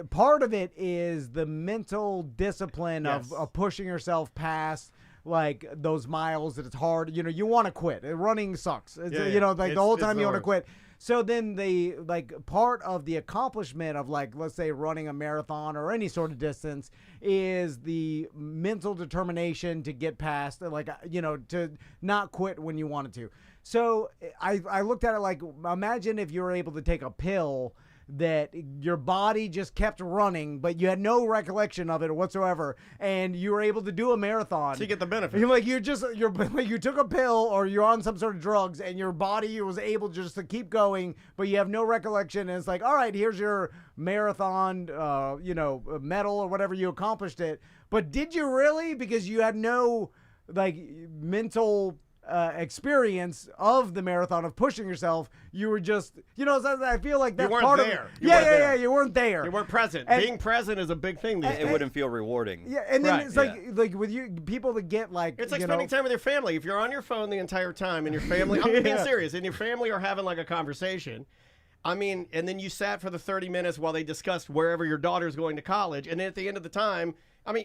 part of it is the mental discipline Yes. of pushing yourself past like those miles that it's hard. You want to quit. Running sucks. It's, Yeah, yeah. the It's- whole it's time the you want to worst. quit. So then part of the accomplishment of like, let's say running a marathon or any sort of distance is the mental determination to get past, to not quit when you wanted to. So I looked at it like, imagine if you were able to take a pill that your body just kept running, but you had no recollection of it whatsoever, and you were able to do a marathon. So you get the benefit. You're like you took a pill or you're on some sort of drugs, and your body was able just to keep going, but you have no recollection. And it's like, all right, here's your marathon, medal or whatever, you accomplished it. But did you really? Because you had no mental experience of the marathon of pushing yourself. You were just, I feel like that's part there. of it. You weren't there. Yeah, you weren't there. You weren't present. And- Being present is a big thing these days. It wouldn't feel rewarding. Yeah, and then Right, it's like with you people that get It's like spending time with your family. If you're on your phone the entire time and your family, I'm being Yeah. serious, and your family are having like a conversation, and then you sat for the 30 minutes while they discussed wherever your daughter's going to college, and then at the end of the time,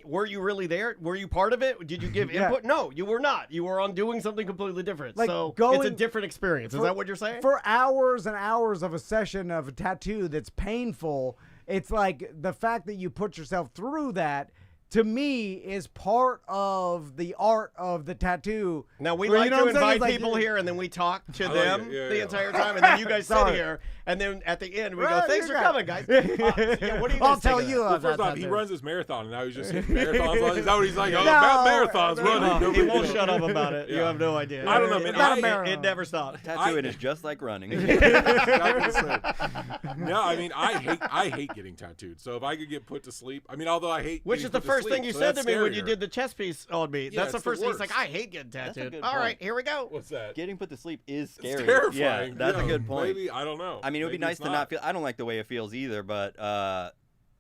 were you really there? Were you part of it? Did you give Yeah. input? No, you were not. You were on doing something completely different. Like So it's a going- different experience. Is that what you're saying? For hours and hours of a session of a tattoo that's painful, it's like the fact that you put yourself through that, to me, is part of the art of the tattoo. Now, we Where, like you know to what I'm saying? invite It's like- people here, and then we talk to like them it. Yeah, the yeah. entire time, and then you guys sit Sorry. here, and then at the end, we go, Well, thanks you for got- coming, guys. Yeah, what do you guys I'll think tell of you. that? Well, about first off, that he too. runs his marathon, and now he's just hitting marathons. Is that what he's like? Oh, No. about marathons running. no He big won't deal. shut up about it. You Yeah. have no idea. I don't know, man. It's not a I- marathon. It never stops. Tattooing is just like running. No, I hate getting tattooed. So if I could get put to sleep, although I hate Which getting is the put to first sleep, thing you so said to that's me when you scarier. did the chest piece on me. Yeah, That's the it's the first thing. He's like, worst. I hate getting That's a tattooed. good All point. right, here we go. What's that? Getting put to sleep is scary. It's terrifying. Yeah, that's a Yeah, good point. Maybe, I don't know. It would be Maybe nice it's to not feel. I don't like the way it feels either, but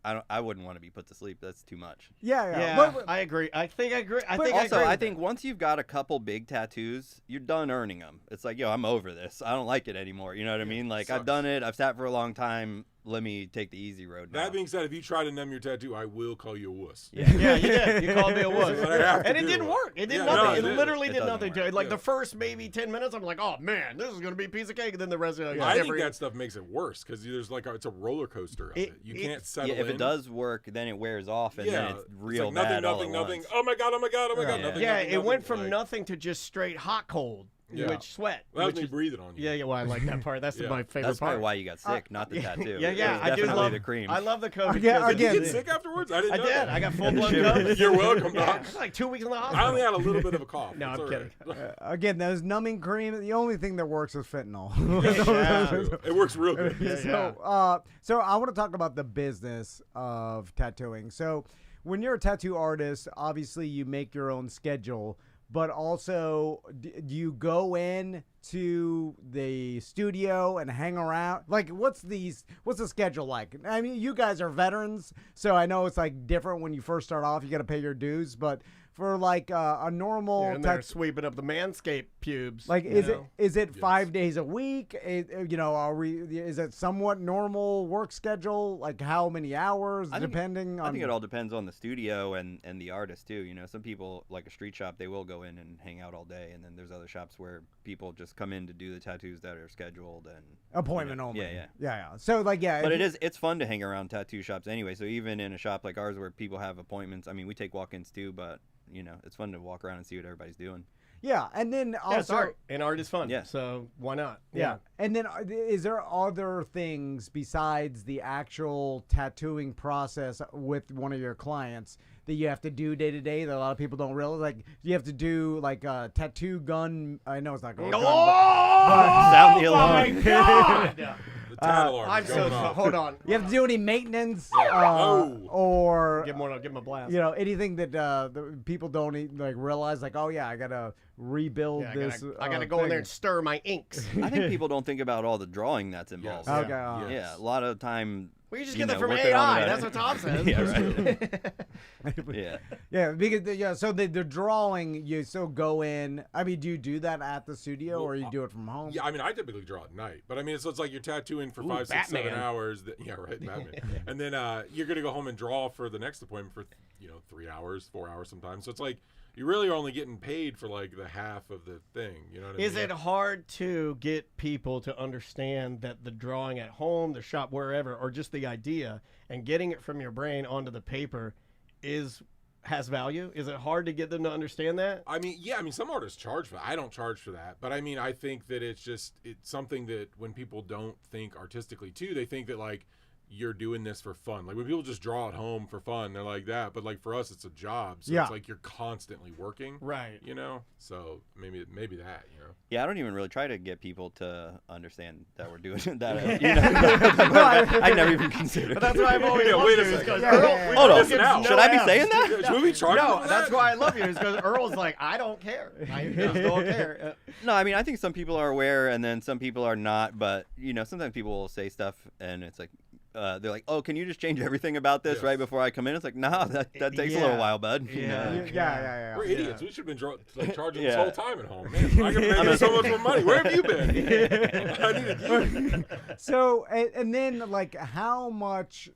I wouldn't want to be put to sleep. That's too much. Yeah. Yeah, But- I agree. I think I agree. I But think Also, I agree I with think that. once you've got a couple big tattoos, you're done earning them. It's like, yo, I'm over this. I don't like it anymore. You know what I mean? Like, I've sucks. done it. I've sat for a long time. Let me take the easy road now. That being said, if you try to numb your tattoo, I will call you a wuss. Yeah. Yeah, you did. You called me a wuss. But I have to And it do didn't it. work. It did Yeah, nothing. no, it it didn't. literally It did doesn't nothing to work. it. Like Yeah. the first maybe 10 minutes, I'm like, oh man, this is going to be a piece of cake. And then the rest of it, I think that stuff makes it worse because there's it's a roller coaster of it. You can't settle Yeah, if in. it does work, then it wears off, and then it's real like bad nothing. all at once. Oh my god! Yeah. Nothing, Yeah, nothing, it went nothing, from like- nothing to just straight hot cold, Yeah. which sweat. Well, that was which me is- breathing on you. Yeah, well, I like that part. That's Yeah. my favorite That's part. probably why you got sick, not the tattoo. Yeah, It was I do definitely love the cream. I love the COVID. Again- because Did you again- get sick afterwards? I didn't I know did. that. I got full blown Shivers. COVID. You're welcome, Yeah, Doc. it was like 2 weeks in the I hospital. only had a little bit of a cough. No, It's I'm all kidding. right. Again, those numbing cream, the only thing that works is fentanyl. Yeah. True. It works real good. Yeah. So I want to talk about the business of tattooing. So when you're a tattoo artist, obviously you make your own schedule, but also do you go in to the studio and hang around? Like, what's the schedule like? I mean, you guys are veterans, so I know it's like different when you first start off. You got to pay your dues, but for like a normal And they're sweeping up the manscape pubes. like, you is know? it 5 days a week? Is it somewhat normal work schedule? Like how many hours, depending on? I think it all depends on the studio and the artist too. You know, some people, like a street shop, they will go in and hang out all day, and then there's other shops where people just come in to do the tattoos that are scheduled and appointment you know, only. Yeah. Yeah. So like, yeah. But it's fun to hang around tattoo shops anyway. So even in a shop like ours where people have appointments, I mean, we take walk-ins too, but you know, it's fun to walk around and see what everybody's doing. Yeah, and then Yeah, it's also, art. And art is fun. Yeah. So why not? yeah, and then is there other things besides the actual tattooing process with one of your clients that you have to do day to day that a lot of people don't realize? Like, you have to do like a tattoo gun. I know it's not going. Sound the alarm. my God! The tat alarm I'm is so going sorry. off. Hold on. You have to do any maintenance, Oh. or Give him a blast. anything that the people don't realize. Like, oh yeah, I gotta rebuild Yeah, this. I gotta go in there and stir my inks. I think people don't think about all the drawing that's involved. Yes. Okay. Yes. Yeah, a lot of time. We just you get that know, from working on AI. it. That's what Tom says. Yeah, right. Yeah. Yeah, because so the drawing, you still go in. I mean, do you do that at the studio or you do it from home? Yeah, I mean, I typically draw at night, but I mean, it's like you're tattooing for Ooh, 5, 6, 7 Batman. hours. Yeah, right, Batman. And then you're gonna go home and draw for the next appointment for 3 hours, 4 hours sometimes. So it's like you really are only getting paid for like the half of the thing. You know what I mean? Is it hard to get people to understand that the drawing at home, the shop, wherever, or just the idea and getting it from your brain onto the paper is has value? Is it hard to get them to understand that? I mean, yeah, I mean, some artists charge for that. I don't charge for that. But I mean, I think that it's something that when people don't think artistically too, they think that like you're doing this for fun. Like when people just draw at home for fun, they're like that. But like for us, it's a job. So it's like you're constantly working. Right. You know? So maybe that, you know? Yeah, I don't even really try to get people to understand that we're doing that. You know, I never even considered. But that's why I've always Yeah, loved wait you. a is second. 'cause Yeah, Earl- Hold on. Earl gives Should I be F's. saying that? Should we charge No, them for that's that? why I love you. Is because Earl's like, I don't care. I just don't care. No, I mean, I think some people are aware, and then some people are not. But you know, sometimes people will say stuff, and it's like. They're like, oh, can you just change everything about this right before I come in? It's like, no, that takes a little while, bud. You know? Yeah. We're idiots. We should have been charging this Yeah. whole time at home. Man, I could have made so much more money. Where have you been? I needed you. So, and then, like, how much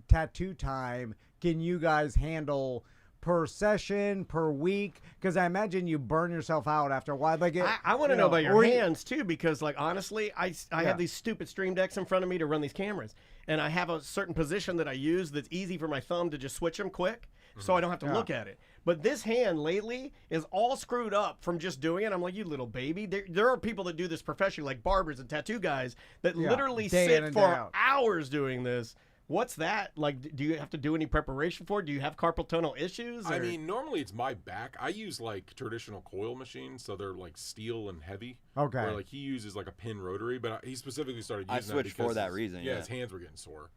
tattoo time can you guys handle per session, per week? Because I imagine you burn yourself out after a while. Like, I want to know about your or hands too, because like honestly, I have these stupid Stream Decks in front of me to run these cameras, and I have a certain position that I use that's easy for my thumb to just switch them quick, so I don't have to look at it. But this hand lately is all screwed up from just doing it. I'm like, you little baby. There are people that do this professionally, like barbers and tattoo guys, that literally Day in sit and day for out. hours doing this. What's that? Like, do you have to do any preparation for it? Do you have carpal tunnel issues? I or- mean, normally it's my back. I use like traditional coil machines, so they're like steel and heavy. Okay. Where like he uses like a pin rotary, but he specifically started using I switched that for because that reason, yeah. his hands were getting sore.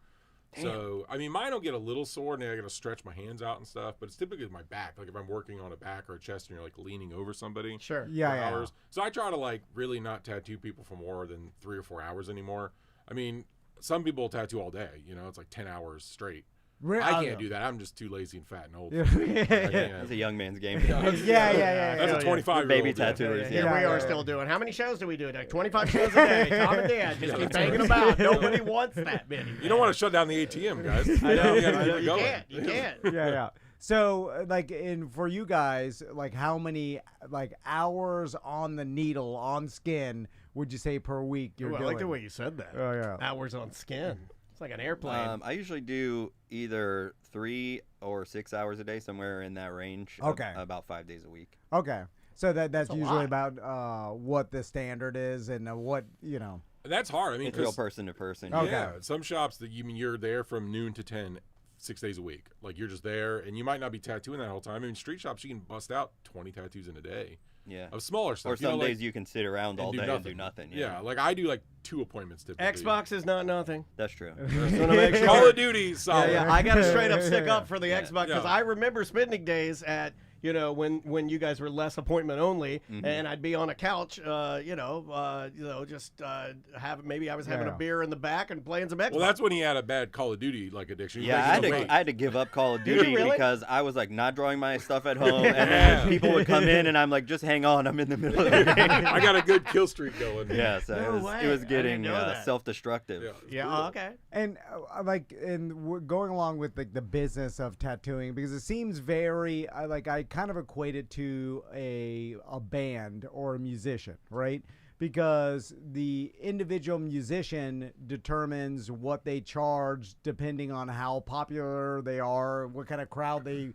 So I mean, mine will get a little sore, and then I got to stretch my hands out and stuff. But it's typically my back. Like if I'm working on a back or a chest, and you're like leaning over somebody. Sure. For Yeah. hours. So I try to like really not tattoo people for more than 3 or 4 hours anymore. I mean, some people tattoo all day. You know, it's like 10 hours straight. I can't do that. I'm just too lazy and fat and old. Yeah. It's a young man's game. Yeah. That's a 25-year-old. Baby tattooers. Here Yeah, we are yeah. still doing. How many shows do we do? Like 25 shows a day. Tom and Dad just keep banging them out. Nobody wants that many. You don't want to shut down the ATM, guys. I know. You gotta keep it You going. can't. You can't. Yeah. So, like, for you guys, like, how many like hours on the needle on skin would you say per week you're Ooh, I doing? like the way you said that. Oh yeah. Hours on skin. It's like an airplane. I usually do either 3 or 6 hours a day, somewhere in that range. Okay. About 5 days a week. Okay. So that's a usually lot. about what the standard is and what, you know. That's hard. I mean, It's real 'cause- person to person. Okay. yeah, some shops that you're there from noon to 10, 6 days a week. Like you're just there, and you might not be tattooing that whole time. I mean, street shops you can bust out 20 tattoos in a day Yeah. of smaller stuff. Or you know, some like- days you can sit around all and day do and do nothing. Yeah, like I do like 2 appointments typically. Xbox is not nothing. That's true. Just wanna make sure. Call of Duty, solid. Yeah, I got to straight up stick up for the Xbox because Yeah. I remember spending days at when you guys were less appointment only, and I'd be on a couch, just have maybe I was having Yeah. a beer in the back and playing some Xbox. Well, that's when he had a bad Call of Duty like addiction. He was Yeah, making a weight. I had to give up Call of Did you Duty really? because I was like not drawing my stuff at home, and then people would come in, and I'm like, just hang on, I'm in the middle of the game. I got a good kill streak going. Yeah, so No it way. was I getting didn't know that. self-destructive. Yeah. yeah, okay. And going along with the business of tattooing, because it seems very I kind of equate it to a band or a musician, right? Because the individual musician determines what they charge depending on how popular they are, what kind of crowd they,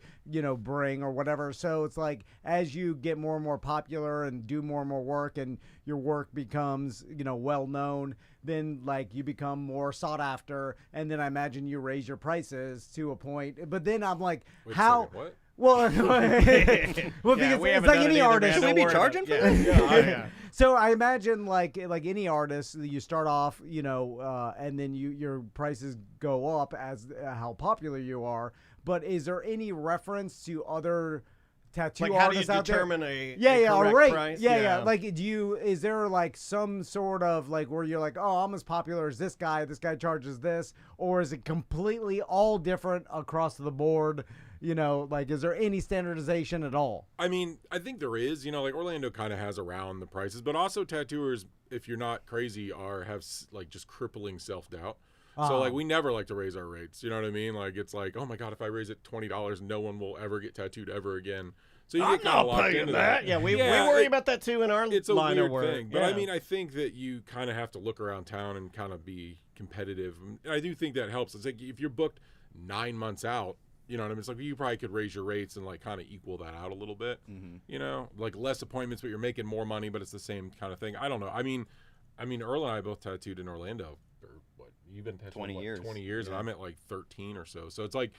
bring or whatever. So it's like as you get more and more popular and do more and more work and your work becomes, well known, then like you become more sought after. And then I imagine you raise your prices to a point. But then I'm like, Wait a how? second, what? Well, because we it's haven't like done any it either, artist. man. Should we Don't be worry charging about for it. this? Yeah. So I imagine like any artist, you start off, and then your prices go up as how popular you are. But is there any reference to other tattoo Like, how do you artists out there? determine a a correct rate. price? Yeah. Like, is there like some sort of like where you're like, oh, I'm as popular as this guy charges this, or is it completely all different across the board? Like, is there any standardization at all? I mean, I think there is. Like Orlando kind of has around the prices, but also tattooers, if you're not crazy, have like just crippling self-doubt. So like we never like to raise our rates. You know what I mean? Like it's like, oh my god, if I raise it $20, no one will ever get tattooed ever again. So you I'm get kind of not locked paying into that. Yeah, we worry about that too in our It's a line weird of work. thing, but Yeah. I mean, I think that you kind of have to look around town and kind of be competitive. And I do think that helps. It's like if you're booked 9 months out, You know what I mean? It's like you probably could raise your rates and like kind of equal that out a little bit. You know, like less appointments, but you're making more money, but it's the same kind of thing. I don't know. I mean, Earl and I both tattooed in Orlando for what? You've been tattooed 20 years. 20 years, and I'm at like 13 or so. So it's like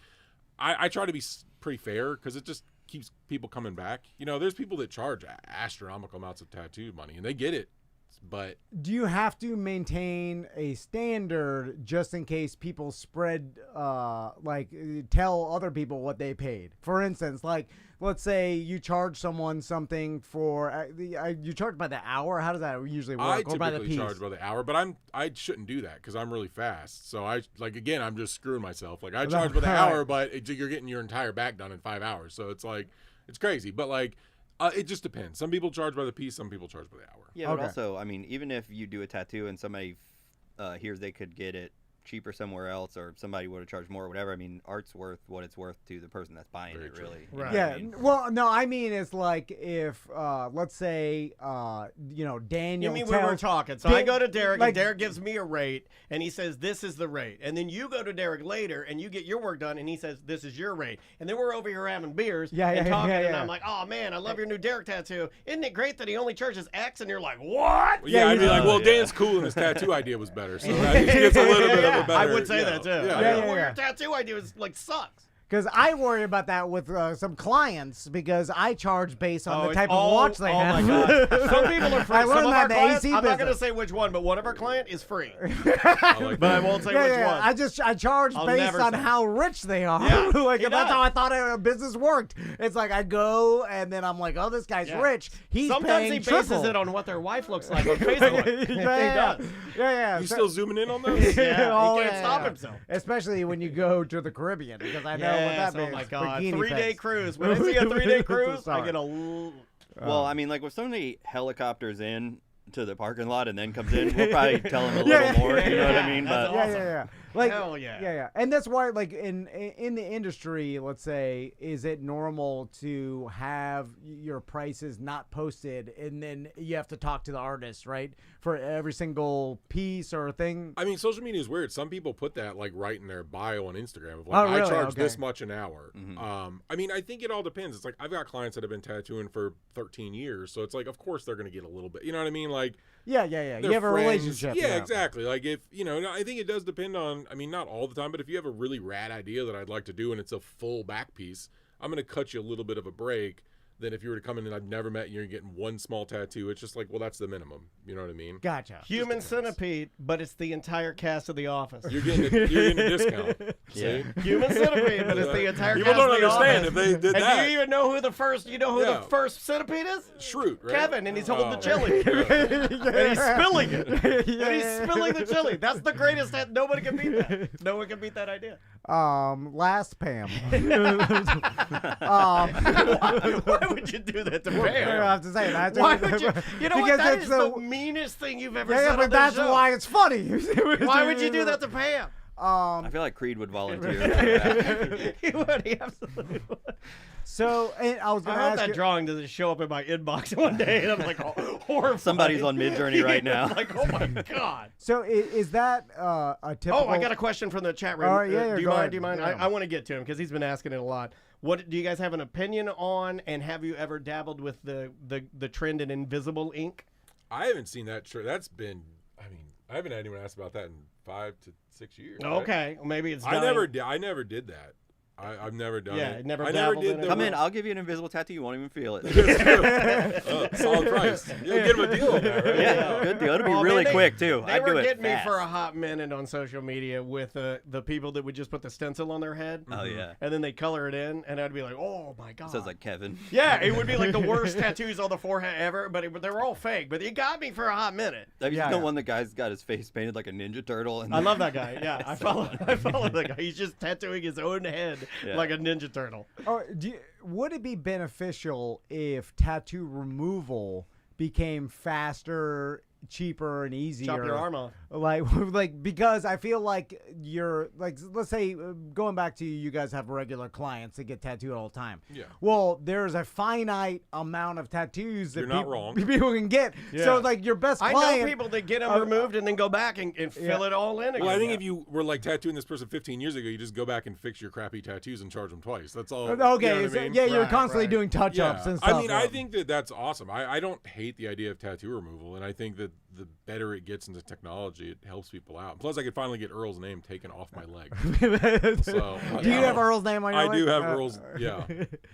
I try to be pretty fair because it just keeps people coming back. You know, there's people that charge astronomical amounts of tattoo money, and they get it. But do you have to maintain a standard just in case people spread, tell other people what they paid? For instance, like, let's say you charge someone something for, you charge by the hour? How does that usually work? I or by the typically piece? charge by the hour, but I shouldn't do that because I'm really fast. So I'm just screwing myself. Like I charge by the hour, but you're getting your entire back done in 5 hours. So it's like, it's crazy. But like, it just depends. Some people charge by the piece. Some people charge by the hour. Yeah, but also, I mean, even if you do a tattoo and somebody hears they could get it cheaper somewhere else, or somebody would have charged more or whatever, I mean, art's worth what it's worth to the person that's buying Very it, true. really. Right. Yeah. Well, no, I mean, it's like if, let's say, Daniel. You mean we were talking? So I go to Derek, like- and Derek gives me a rate, and he says this is the rate, and then you go to Derek later, and you get your work done, and he says this is your rate, and then we're over here having beers and talking, and I'm like, oh man, I love your new Derek tattoo. Isn't it great that he only charges X? And you're like, what? Well, yeah, I'd be like, well, Dan's cool, and his tattoo idea was better, so that gets a little bit of a better. I would say that too. Yeah. Your tattoo idea is like sucks. Because I worry about that with some clients because I charge based on the type of watch they have. Oh my god! Some people are free. I Some learned of that our in the clients, AC I'm not going to business. say which one, but one of our client is free. I like But I that. won't say which one. I charge I'll based never on say. how rich they are. Yeah, Like he that's does. how I thought a business worked. It's like I go and then I'm like, oh, this guy's Yeah. rich. He's Sometimes paying he bases triple. it on what their wife looks like on Facebook. He does. Yeah. You So- still zooming in on those? Yeah, Oh, he can't yeah, stop yeah. himself. Especially when you go to the Caribbean because I know what Yes, that means. oh my god, Bikini 3-day pics. cruise. When I see a 3-day cruise, I Sorry. get a. Well, I mean, like, if somebody helicopters in to the parking lot and then comes in, we'll probably tell him a little more, you know what I mean? That's But awesome. Yeah. Like, Hell yeah. Yeah. And that's why, like, in the industry, let's say, is it normal to have your prices not posted and then you have to talk to the artist, right? For every single piece or thing? I mean, social media is weird. Some people put that like right in their bio on Instagram. Of, Oh, like, really? I charge Okay. this much an hour. I mean, I think it all depends. It's like I've got clients that have been tattooing for 13 years, so it's like, of course they're going to get a little bit. You know what I mean? Like, Yeah. You they're have a friends. relationship. Yeah, exactly. Like if I think it does depend on. I mean, not all the time, but if you have a really rad idea that I'd like to do and it's a full back piece, I'm going to cut you a little bit of a break. Than if you were to come in and I've never met you and you're getting one small tattoo. It's just like, well, that's the minimum. You know what I mean? Gotcha. Human centipede, but it's the entire cast of The Office. You're getting a discount. Yeah. See? Human centipede, but it's the entire People cast don't of The understand Office. if they did and that. do you even know who the first? You know who the first centipede is? Shroot, right? Kevin, and he's holding the Oh. chili, and he's spilling it, and he's Yeah. spilling the chili. That's the greatest. Nobody can beat that. No one can beat that idea. Last Pam. Why would you do that to I Pam? have to say that. Why would you? You know what? Because That it's is the meanest thing you've ever said Yeah, on but this that's show. why it's funny. Why would you do that to Pam? I feel like Creed would volunteer. for that. He would. He absolutely would. So, and I was I going to hope ask that you. drawing doesn't show up in my inbox one day, and I'm like, horrified. Somebody's on Midjourney right Yeah, now. like, oh my god. So, is that a typical? Oh, I got a question from the chat room. All right, yeah, do you go mind? ahead. Do you mind? Yeah. I want to get to him because he's been asking it a lot. What do you guys have an opinion on? And have you ever dabbled with the trend in invisible ink? I haven't seen that. That's been. I mean, I haven't had anyone ask about that in 5 to 6 years. right? Okay, well, maybe it's. I dying. never did that. I've never done Yeah, it. never I never dabbled did in the it. Come in, I'll give you an invisible tattoo. You won't even feel it. solid price. You'll get him a deal on that, right? Yeah, good deal. It'll be Oh, really man, quick too. They I'd were do it getting me fast. for a hot minute on social media with the people that would just put the stencil on their head. Oh yeah. And then they color it in, and I'd be like, "Oh my god!" Sounds like Kevin. yeah, it would be like the worst tattoos on the forehead ever, but they were all fake. But it got me for a hot minute. Have you Yeah, seen the yeah. one that guy's got his face painted like a Ninja Turtle? And I love that guy. Yeah, I follow that guy. He's just tattooing his own head Yeah. like a Ninja Turtle. Oh, would it be beneficial if tattoo removal became faster cheaper and easier. Chop your arm off. Like because I feel like you're like, let's say going back to you guys have regular clients that get tattooed all the time. Yeah. Well, there's a finite amount of tattoos that You're not wrong. people can get. Yeah. So like your best I client. know people that get them removed and then go back and fill it all in again. Well, I think if you were like tattooing this person 15 years ago, you just go back and fix your crappy tattoos and charge them twice. That's all. Okay, you know what so, I mean? yeah, you're Right, constantly right. doing touch-ups Yeah. and stuff. I mean, I think that's awesome. I don't hate the idea of tattoo removal, and I think that the better it gets into technology, it helps people out. Plus, I could finally get Earl's name taken off my leg. So, do you have Earl's name on your I leg? do have Earl's, yeah,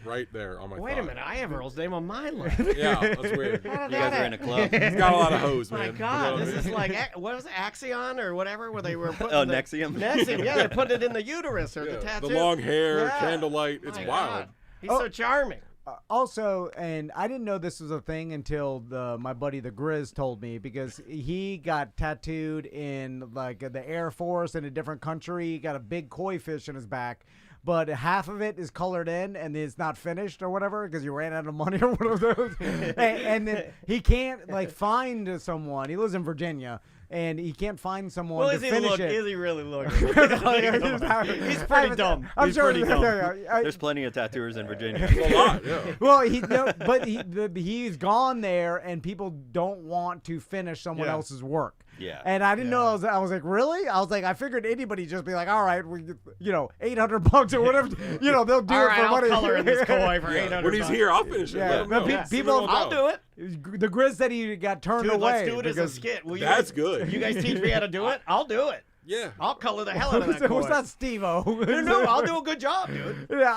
right there on my Wait thigh. a minute, I have Earl's name on my leg. Yeah, that's weird. You guys are in a club. He's got a lot of hose, man. My You know God, what I this is mean? like what is it, Axion or whatever, where they were putting Oh, the, Nexium? Nexium, yeah, they're putting it in the uterus or Yeah, the tattoo. the long hair, Yeah. candlelight. It's My wild. God. He's so charming. Also, and I didn't know this was a thing until my buddy the Grizz told me, because he got tattooed in like the Air Force in a different country. He got a big koi fish in his back, but half of it is colored in and it's not finished or whatever because you ran out of money or one of those. and then he can't like find someone. He lives in Virginia. And he can't find someone Well, to is he finish look? it. Is he really looking? He's pretty dumb. I'm He's sure. pretty dumb. There's plenty of tattooers in Virginia. A lot, yeah. Well, he's gone there, and people don't want to finish someone Yeah. else's work. Yeah. And I didn't know. I was like, really? I was like, I figured anybody just be like, all right, $800 or whatever. They'll do All it right, for I'll money. color in this koi for Yeah, 800. when he's here, I'll finish it. Yeah, Let him but know. people- I'll do it. The Grizz said he got turned Dude, away. let's do it as a because- skit. Will you That's guys, good. You guys teach me how to do it? I'll do it. Yeah. I'll color the hell out of that koi. What's that, Steve-O? No, I'll do a good job, dude. Yeah,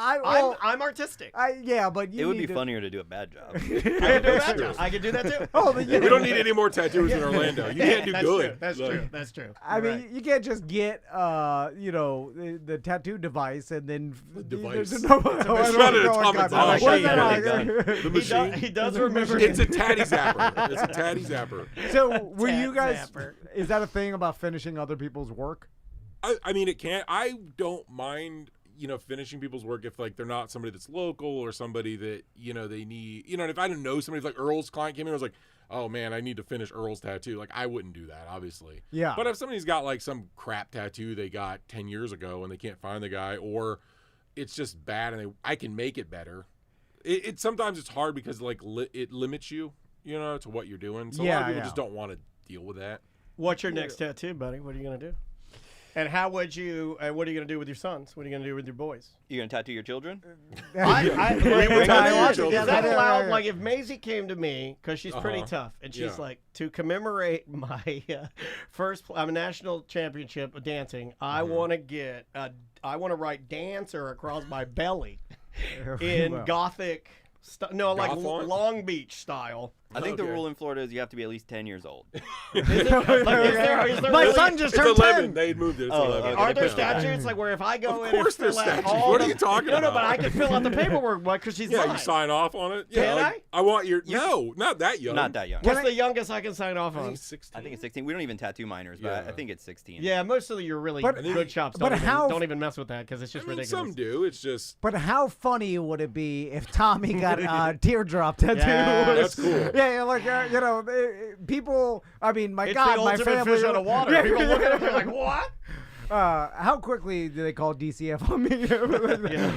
I'm artistic. but you It would need be to- funnier to do a bad job. I can do that job. I can do that too. Oh, but We don't need any more tattooers in Orlando. You can't do That's good. True. That's Like, true. That's true. I You're mean, right. you can't just get, the tattoo device and then device. There's no, It's not an atomic bomb. What is that? The machine. He does remember. It's a tatty zapper. It's a tatty zapper. So, were you Tat guys? zapper. Is that a thing about finishing other people's work? I mean, it can't. I don't mind, finishing people's work if like they're not somebody that's local or somebody that they need. And if I didn't know somebody, if like Earl's client came in, I was like, oh man, I need to finish Earl's tattoo. Like I wouldn't do that, obviously. Yeah. But if somebody's got like some crap tattoo they got 10 years ago and they can't find the guy, or it's just bad and I can make it better. It sometimes it's hard because like it limits you, to what you're doing. So a lot of people just don't want to deal with that. What's your next tattoo, buddy? What are you gonna do? And how would you? What are you gonna do with your sons? What are you gonna do with your boys? You gonna tattoo your children? Is that allowed? Like if Maisie came to me because she's pretty tough, and she's Yeah. like, to commemorate my I'm a national championship of dancing. I want to I want to write dancer across my belly in Gothic. Like Goth font? Long Beach style. I think the Okay. rule in Florida is you have to be at least 10 years old. Is there My really- son just It's turned 11. 10. They moved it. It's Oh, 11. okay. Are there Yeah. statutes like where if I go Of in and course there's fill out statutes. all What are the- you talking No, about? but I can fill out the paperwork because she's Yeah, mine. you sign off on it. Yeah, Can like, I want your no, not that young. Not that young. What's the youngest I can sign off I on? think 16. I think it's 16. We don't even tattoo minors, but Yeah. I think it's 16. Yeah, most of your really But- good shops but don't, how- don't even mess with that because it's just I mean, ridiculous. some do. It's just But how funny would it be if Tommy got a teardrop tattoo? Yes. that's cool. Yeah, like people. I mean, my It's God, the my ultimate family. fish out of water. Yeah. People look at it, they're like, "What?" How quickly do they call DCF on me?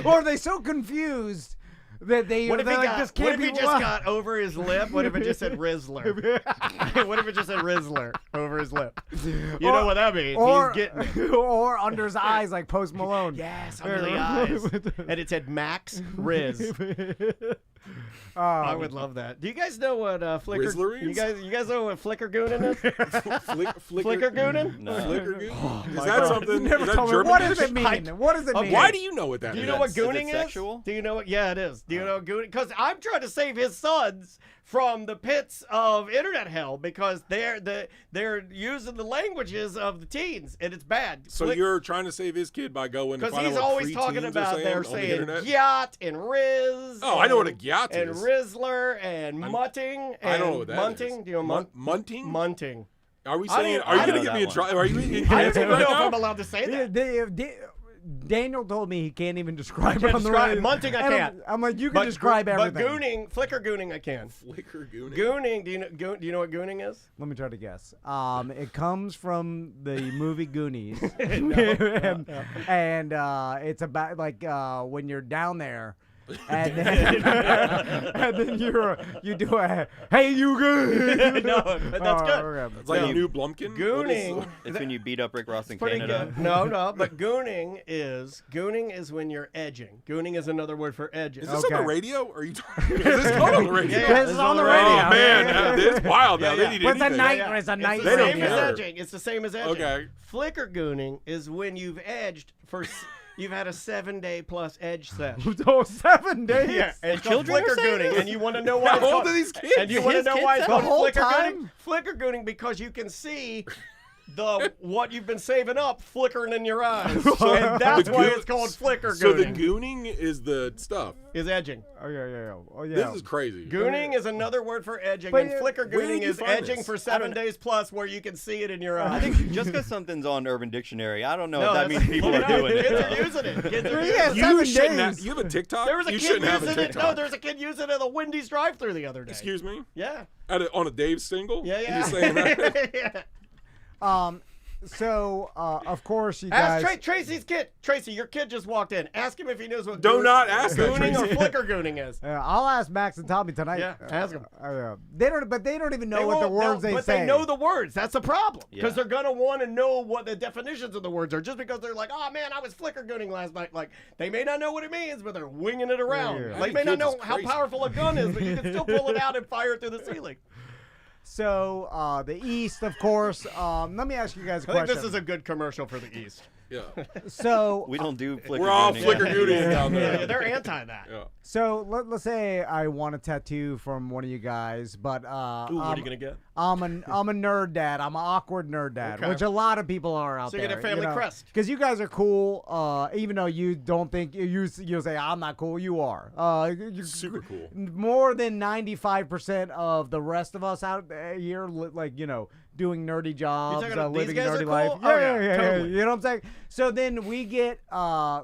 Or are they so confused that What if he they're like, got? this What can't if he be just what? got over his lip? What if it just said Rizzler? What if it just said Rizzler over his lip? You know what that means? Or, He's getting it. or under his eyes like Post Malone. Yes, under the eyes. And it said Max Riz. I would love that. Do you guys know what Flickr? Rizzleries? You guys know what Flickr goonin is? Flickr goonin? No. Flicker goon? Is my that God. something? Never Is that told me. German? What does it mean? What does it mean? Why do you know what that Do you means? know what Is it gooning is? sexual? Do you know what? Yeah, it is. Do you know what gooning? Because I'm trying to save his sons from the pits of internet hell because they're using the languages of the teens and it's bad. So you're trying to save his kid by going to because find he's out what always talking preteens are about they're on the saying internet? yacht and Riz. Oh, I know what a yacht and is. Rizzler and Mutting. And I don't know what that Munting. is. Do you know Munting? Munting. Are we I saying? don't- Are you I going to don't get know me in that trouble? Are you in I don't cancelled even right know if now? I'm allowed to say that. Daniel told me he can't even describe it on the describe radio. munting, I And can't. I'm like, you can describe everything. But flicker gooning, I can. Flicker gooning. Gooning, do you know what gooning is? Let me try to guess. It comes from the movie Goonies, and it's about like when you're down there. And then, and then you do a hey you good. No, but that's good. Okay. It's like a new Blumpkin. Gooning. It's when you beat up Rick Ross in Pretty Canada. good. No, but gooning is when you're edging. Gooning is another word for edging. Is this on the radio? Or are you talking? Is this going on the radio? Yeah, This is on the radio. Oh man, it's wild now. Yeah, yeah. They need What's a anything. night? It's a night. It's the They don't same as care. edging. It's the same as edging. Okay. Flicker gooning is when you've edged for. You've had a 7-day plus edge session. Oh, 7 days. Yeah, and it's called children are flicker saying gooning, this? and you want to know why How it's old called, are these kids? and you want to His know kids why it's the called whole flicker time? gooning? Flicker gooning because you can see what you've been saving up flickering in your eyes, and that's why it's called flicker gooning. So the gooning is the stuff. is edging. Oh yeah. Oh yeah. This is crazy. Gooning is another word for edging, But and yeah, flicker where did gooning you is find edging this? for 7 days plus, where you can see it in your eyes. I think just because something's on Urban Dictionary, I don't know No, if that that's- means people are doing Kids it. are using it. Kids are Yeah, using it. 7 You shouldn't days. have. You have a TikTok. There was a You kid shouldn't have a using it. TikTok. No, there's a kid using it at a Wendy's drive-thru the other day. Excuse me. Yeah. On a Dave single. Yeah, yeah. You saying that? Yeah. So of course you Ask guys. Tracy's kid. Tracy, your kid just walked in. Ask him if he knows what Do not ask that, gooning or Tracy. flicker gooning is. I'll ask Max and Tommy tonight. Yeah, ask 'em. They don't, but they don't even know what the won't- words they but say. they know the words. That's the problem. Because Yeah. they're gonna want to know what the definitions of the words are. Just because they're like, oh man, I was flicker gooning last night. Like they may not know what it means, but they're winging it around. Yeah. They may not Kids know is how crazy. powerful a gun is, but you can still pull it out and fire it through the ceiling. So the East, of course. Let me ask you guys a I think question. this is a good commercial for the East. Yeah. So We don't do flicker We're all gooning. flicker gooning down there. Yeah, they're anti that. Yeah. So let's say I want a tattoo from one of you guys, but Ooh, what are you gonna get? I'm a nerd dad. I'm an awkward nerd dad, Okay. which a lot of people are out So there. you get a family crest. Because you guys are cool, even though you don't think you'll say I'm not cool. You are. You're Super cool. More than 95% of the rest of us out here, doing nerdy jobs, talking about these living a guys are nerdy cool? life. Oh, yeah, totally. You know what I'm saying? So then we get I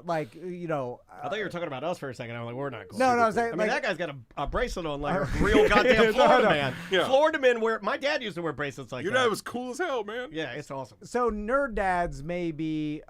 thought you were talking about us for a second. I'm like, we're not cool. no, I'm I saying mean, like, that guy's got a bracelet on like a real goddamn Florida man. Yeah. Florida men wear. My dad used to wear bracelets like Your that. dad was cool as hell, man. Yeah, it's awesome. so nerd dads may be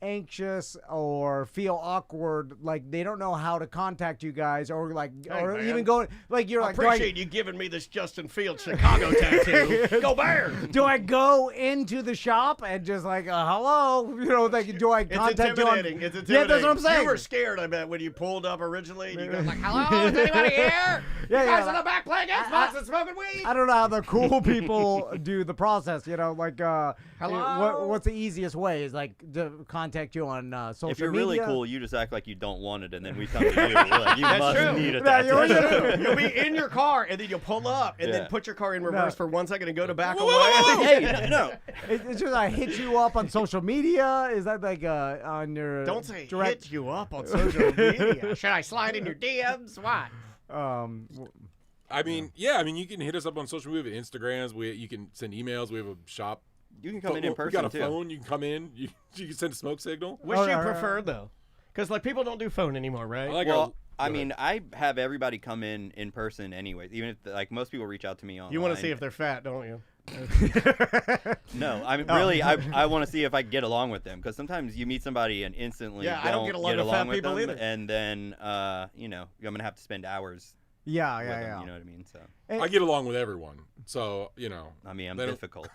anxious or feel awkward, like they don't know how to contact you guys, or like Hey, or man. even going like you're I like, do I, appreciate you giving me this Justin Fields Chicago tattoo. Go Bears! do I go into the shop and just like hello, like do I It's contact you on? intimidating. It's Yeah, intimidating. that's what I'm saying. You were scared, I bet, when you pulled up originally. And you guys like, hello, is anybody here? Yeah, you guys yeah. in the back playing Xbox and smoking weed? I don't know how the cool people do the process, like Hello? what's the easiest way is like to contact you on social media. If you're really cool, you just act like you don't want it, and then we come to you. We're like, you That's must true. need a Yeah, tattoo. you're- You'll be in your car, and then you'll pull up, and then Yeah. put your car in reverse for 1 second and go to back Whoa, away. whoa, whoa, Hey, no. It's just I hit you up on social media. Is that like on your Don't say direct? hit you up on social media. Should I slide in your DMs? What? I mean, yeah. I mean, you can hit us up on social media, Instagrams. You can send emails. We have a shop. You can come in We person got a too. phone. You can come in. You can send a smoke signal. Which Oh, you yeah, prefer though? Because like people don't do phone anymore, right? I like Well, our, I mean, I have everybody come in person anyways. Even if like most people reach out to me online. you want to see if they're fat, don't you? No, I mean really, I want to see if I get along with them, because sometimes you meet somebody and instantly Yeah, I don't get along with fat with people them, either. and then I'm gonna have to spend hours Yeah, with yeah, them. yeah. You know what I mean? So I get along with everyone. So I mean, I'm They don't- difficult.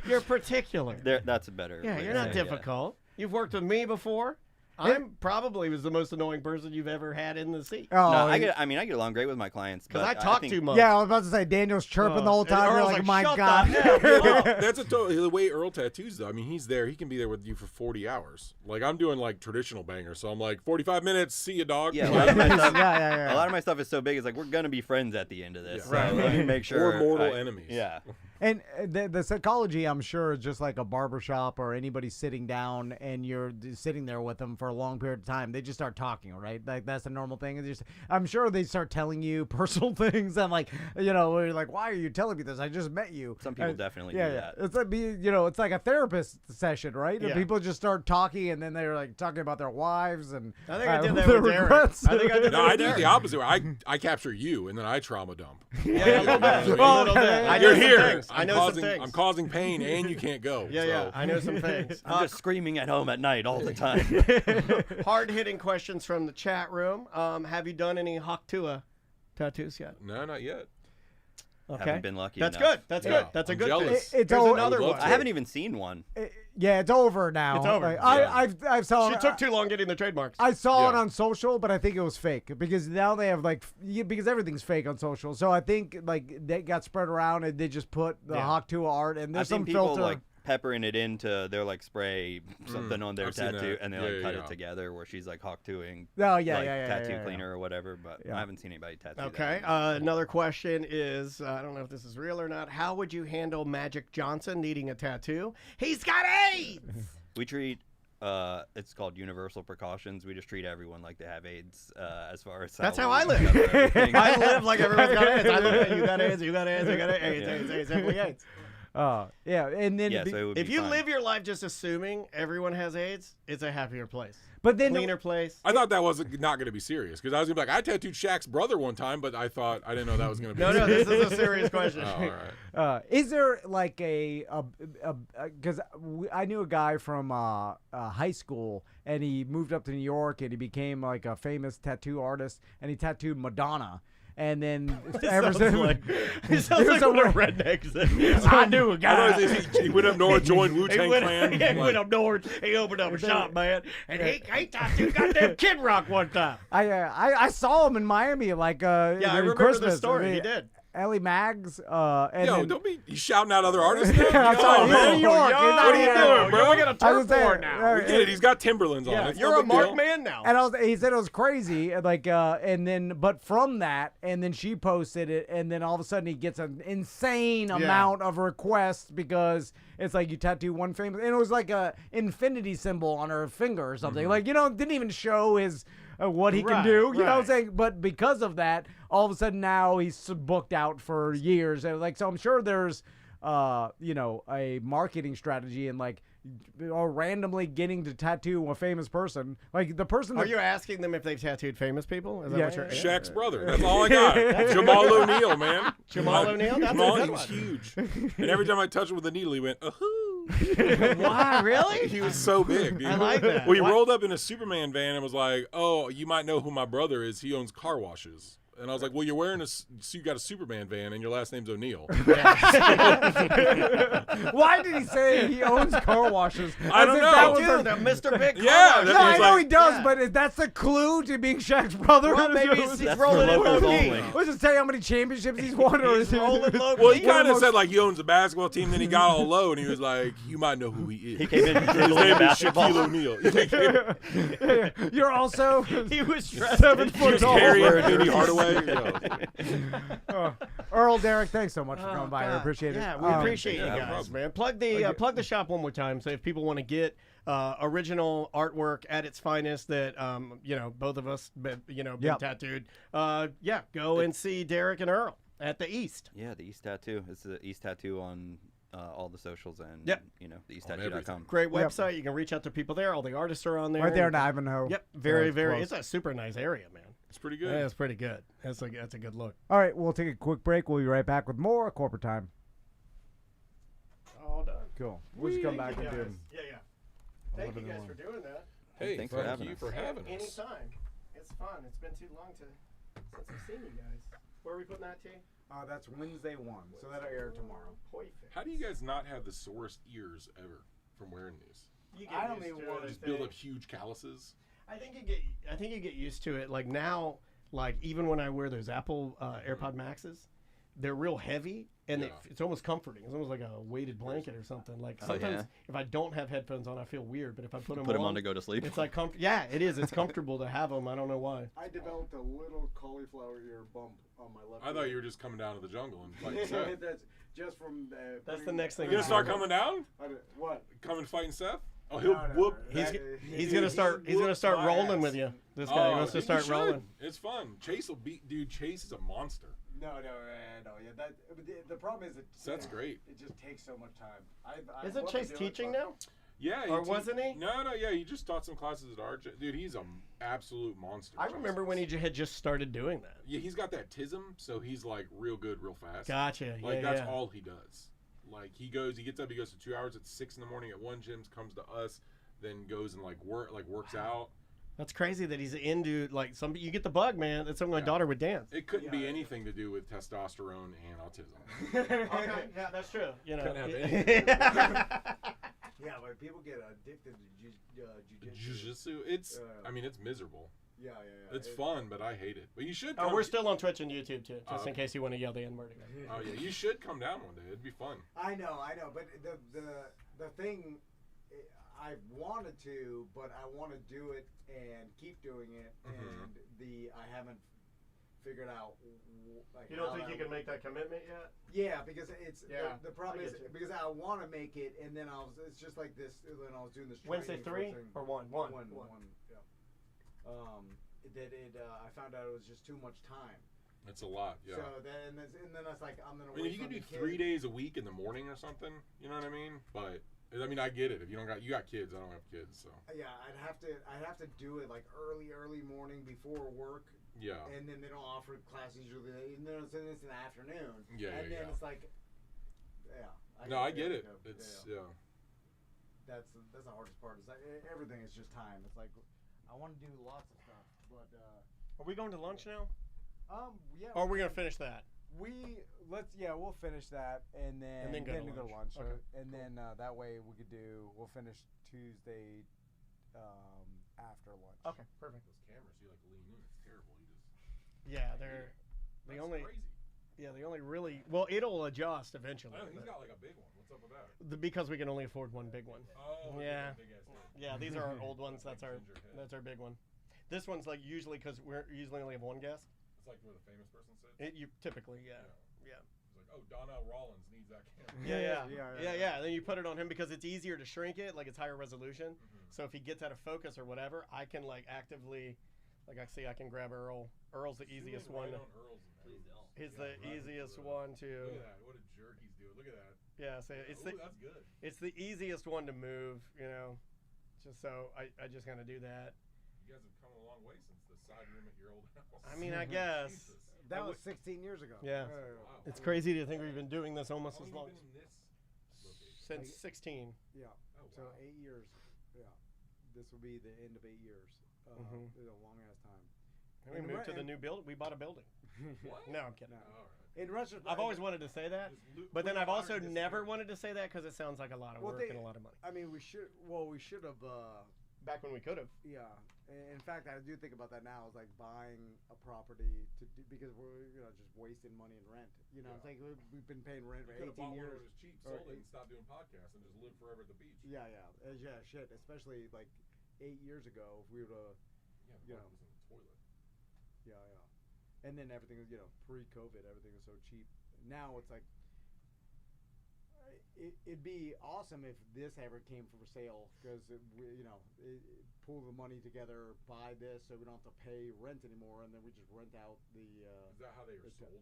You're particular. That's a better. Yeah, way you're to not say it, yeah. difficult. You've worked with me before. I'm probably was the most annoying person you've ever had in the seat. Oh, No, I get along great with my clients, Because but I talk think, too much. yeah, I was about to say Daniel's chirping the whole And time. You're Earl's like, my "Shut God. the F up." That's the way Earl tattoos though. I mean, he's there. He can be there with you for 40 hours. Like I'm doing like traditional bangers, so I'm like 45 minutes. See you, dog. Yeah, a Like, lot of my stuff, yeah. a lot of my stuff is so big. It's like we're gonna be friends at the end of this. Yeah. So let me make sure. Or mortal enemies. Yeah. And the psychology, I'm sure, is just like a barbershop or anybody sitting down and you're sitting there with them for a long period of time. They just start talking, right? Like that's a normal thing. I'm sure they start telling you personal things and like, you're like, why are you telling me this? I just met you. Some people definitely do that. It's like it's like a therapist session, right? And Yeah. people just start talking and then they're like talking about their wives and I think I did that their with Derek. regrets. I think I did No, that with I do Derek. the opposite. I capture you and then I trauma dump. Yeah, a little bit. Well, A little bit. I know You're some here. things. I I'm know causing, some things. I'm causing pain and you can't go. Yeah, so. yeah. I know some things. I'm just screaming at home at night all the time. Hard-hitting questions from the chat room. Have you done any Haktua tattoos yet? No, not yet. Okay. Haven't been lucky That's enough. good. That's Yeah, good. That's a I'm good jealous. thing. It's Here's all- another I would one. love I haven't even seen one. Yeah, it's over now. It's over. Like, Yeah. I've saw She took too long getting the trademarks. I saw it Yeah. on social, but I think it was fake because now they have because everything's fake on social. So I think like they got spread around and they just put the Yeah. Haktua art and there's I've seen some people filter. like peppering it into their like spray something on their I've seen tattoo that. and they Yeah, like yeah, cut yeah. it together where she's like hawk-tooing Oh, yeah, like, yeah, yeah, tattoo yeah, yeah. cleaner or whatever, but Yeah. I haven't seen anybody tattoo Okay. that. Another question is, I don't know if this is real or not. How would you handle Magic Johnson needing a tattoo? He's got AIDS. We treat it's called universal precautions. We just treat everyone like they have AIDS as far as That's how we I live. cover everything. I live like everyone's got AIDS. I look at you got AIDS, you got AIDS, Yeah. AIDS, simply AIDS. Yeah, and then Yeah, so it would If be you fine. live your life just assuming everyone has AIDS, it's a happier place. but then Cleaner place. I thought that was not going to be serious because I was going to be like, I tattooed Shaq's brother one time, but I didn't know that was going to be No, serious. this is a serious question. Oh, all right. is there like because I knew a guy from high school and he moved up to New York and he became like a famous tattoo artist and he tattooed Madonna. And then ever since It sounds like one of rednecks. I knew a guy. He went up north, joined Wu-Tang Clan. He went up north. He opened up a shop, man, and he tattooed goddamn Kid Rock one time. I saw him in Miami like Yeah, I during remember Christmas. the story. I mean, He did. Ellie Mags. And Yo, then, don't be shouting out other artists now. I'm sorry, he's in New York. Yo, He's not what are you here. doing, bro? We got a I turf was there. war now. We get it. He's got Timberlands on. Yeah, It's you're no a big marked deal. man now. And he said it was crazy, and then but from that, and then she posted it, and then all of a sudden he gets an insane amount of requests because it's like you tattoo one famous, and it was like a infinity symbol on her finger or something. Like didn't even show his what he can do. You know what I'm saying? But because of that, all of a sudden now he's booked out for years, and so I'm sure there's a marketing strategy and like randomly getting to tattoo a famous person, like the person. Are you asking them if they've tattooed famous people? Is that Yeah. what you're Shaq's brother. That's all I got. Jamal O'Neal, man. Jamal O'Neal? That's a Jamal, good he was one. huge. And every time I touched him with a needle, he went, ahoo. Why, really? He was so big, dude. I like that. Well, he Why- rolled up in a Superman van and was like, oh, you might know who my brother is. He owns car washes. And I was like, well, you're wearing you got a Superman van and your last name's O'Neal. Why did he say he owns car washes? I don't As if know. that was Dude, a- the Mr. Big Yeah, Car that No, Wash. I know like- he does, Yeah. but that's the clue to being Shaq's brother. Well, maybe he's That's rolling for in locals low key. only. Let's just tell you how many championships he's won. Or He's rolling low Well, he key. kind of said like he owns a basketball team. Then he got all low and he was like, you might know who he is. He came in His dribbling name a is basketball. Shaquille O'Neal. You're also He was dressed 7 in foot shoes. tall. Carrying Penny Hardaway. Earl, Derek, thanks so much for coming by. I God. appreciate it. Yeah, we appreciate yeah, you no guys, problem. man. Plug the shop one more time. So if people want to get original artwork at its finest, that both of us, been Yep. tattooed. Go and see Derek and Earl at the East. Yeah, the East Tattoo. It's the East Tattoo on all the socials and Yep. theeasttattoo.com. Great website. You can reach out to people there. All the artists are on there. Right there in Ivanhoe. Yep, very. close. It's a super nice area, man. It's pretty good. Yeah, it's pretty good. That's a good look. All right, we'll take a quick break. We'll be right back with more corporate time. All done. Cool. We'll just come back and do guys. them. Yeah. Thank you guys for doing that. Hey, Thanks for thank having you us. for having us. Anytime. It's fun. It's been too long since I've seen you guys. Where are we putting that, T? That's Wednesday 1, so that'll air tomorrow. How do you guys not have the sorest ears ever from wearing these? I don't even want Just build up huge calluses. I think you get used to it. Like now, like even when I wear those Apple AirPod Maxes, they're real heavy, and Yeah. it's almost comforting. It's almost like a weighted blanket or something. Like sometimes if I don't have headphones on, I feel weird. But if I put them on to go to sleep. it's like yeah, it is. It's comfortable to have them. I don't know why. I developed a little cauliflower ear bump on my left. I thought you were just coming down to the jungle and fighting Seth. That's just from. That's the next thing. You gonna start coming down? What? Coming fighting Seth? Oh, he'll whoop. He's gonna start rolling with you. This guy wants to start rolling. It's fun. Chase will beat. Dude, Chase is a monster. No. Yeah, the problem is Seth's great. It just takes so much time. Isn't Chase teaching now? Yeah. Or wasn't he? No. Yeah, he just taught some classes at Arch. Dude, he's an absolute monster. I remember when he had just started doing that. Yeah, he's got that tism, so he's like real good, real fast. Gotcha. Like that's all he does. Like he gets up, he goes to 2 hours at 6 in the morning at one gym, comes to us, then goes and works out. That's crazy that he's into you get the bug, man. That's something my daughter would dance. It couldn't be anything to do with testosterone and autism. Okay, yeah, that's true. You know. Couldn't have anything. Yeah, but people get addicted to Jiu-jitsu, it's miserable. Yeah. It's fun, but I hate it. But you should. We're still on Twitch and YouTube too, just in case you want to yell the N-word again. Oh yeah, you should come down one day. It'd be fun. I know, but the thing, I wanted to, but I want to do it and keep doing it, and I haven't figured out. You don't think you can make that commitment yet? Yeah, because it's the problem I is get you. because I want to make it, and then it's just like this when I was doing this. Wednesday 3 or 1? One. Yeah. I found out it was just too much time. It's a lot, yeah. So then I was like, I'm gonna. I mean, you can do 3 days a week in the morning or something. You know what I mean? But I mean, I get it. If you got kids, I don't have kids, so. Yeah, I'd have to do it like early morning before work. Yeah. And then they don't offer classes usually. And then it's in the afternoon. Yeah. And then it's like, yeah. I get it. It's That's the hardest part. It's like everything is just time. It's like I want to do lots of stuff, but. Are we going to lunch now? Yeah. Or are we gonna finish that? We'll finish that and then go to lunch. Okay. And then that way we'll finish Tuesday after lunch. Okay, perfect. Those cameras, you lean in. It's terrible. They're the only. Crazy. Yeah, the only really it'll adjust eventually. I know, he's got a big one. What's up with that? Because we can only afford one big one. Oh. Yeah. Big ass head. Yeah, these are our old ones. That's our ginger head. big one. This one's usually because we're usually only have one guest. It's like where the famous person sits. You typically, yeah. It's like, oh, Donnell Rollins needs that camera. Yeah. And then you put it on him because it's easier to shrink it, it's higher resolution. So if he gets out of focus or whatever, I can actively, I can grab Earl. Earl's the easiest one. He's the easiest one to. Look at that! What a jerk he's doing! Look at that! Yeah, so that's good. It's the easiest one to move, Just so I just kind of do that. You guys have come a long way since the side room at your old house. I mean, I guess. Jesus. That was 16 years ago. Yeah. Wow. It's crazy to think we've been doing this almost How as long long. have you been in this location? Since 16. Yeah. Oh, So wow. 8 years. Yeah. This will be the end of 8 years. It's a long ass time. And we moved to the new building. We bought a building. What? No, I'm kidding. No. Oh, all right. In retrospect, I've always wanted to say that, but then I've also never wanted to say that because it sounds like a lot of work and a lot of money. I mean, we should have. Back when we could have. Yeah. In fact, I do think about that now. It's like buying a property because we're just wasting money in rent. It's like we've been paying rent for 18 years. It was cheap, sold it, and stopped doing podcasts, and just lived forever at the beach. Yeah. Shit. Especially 8 years ago, if we would have. Yeah, was in the toilet. Yeah. And then everything was, pre-COVID, everything was so cheap. Now it's like, it'd be awesome if this ever came for sale because pull the money together, buy this, so we don't have to pay rent anymore, and then we just rent out the. Is that how they were sold?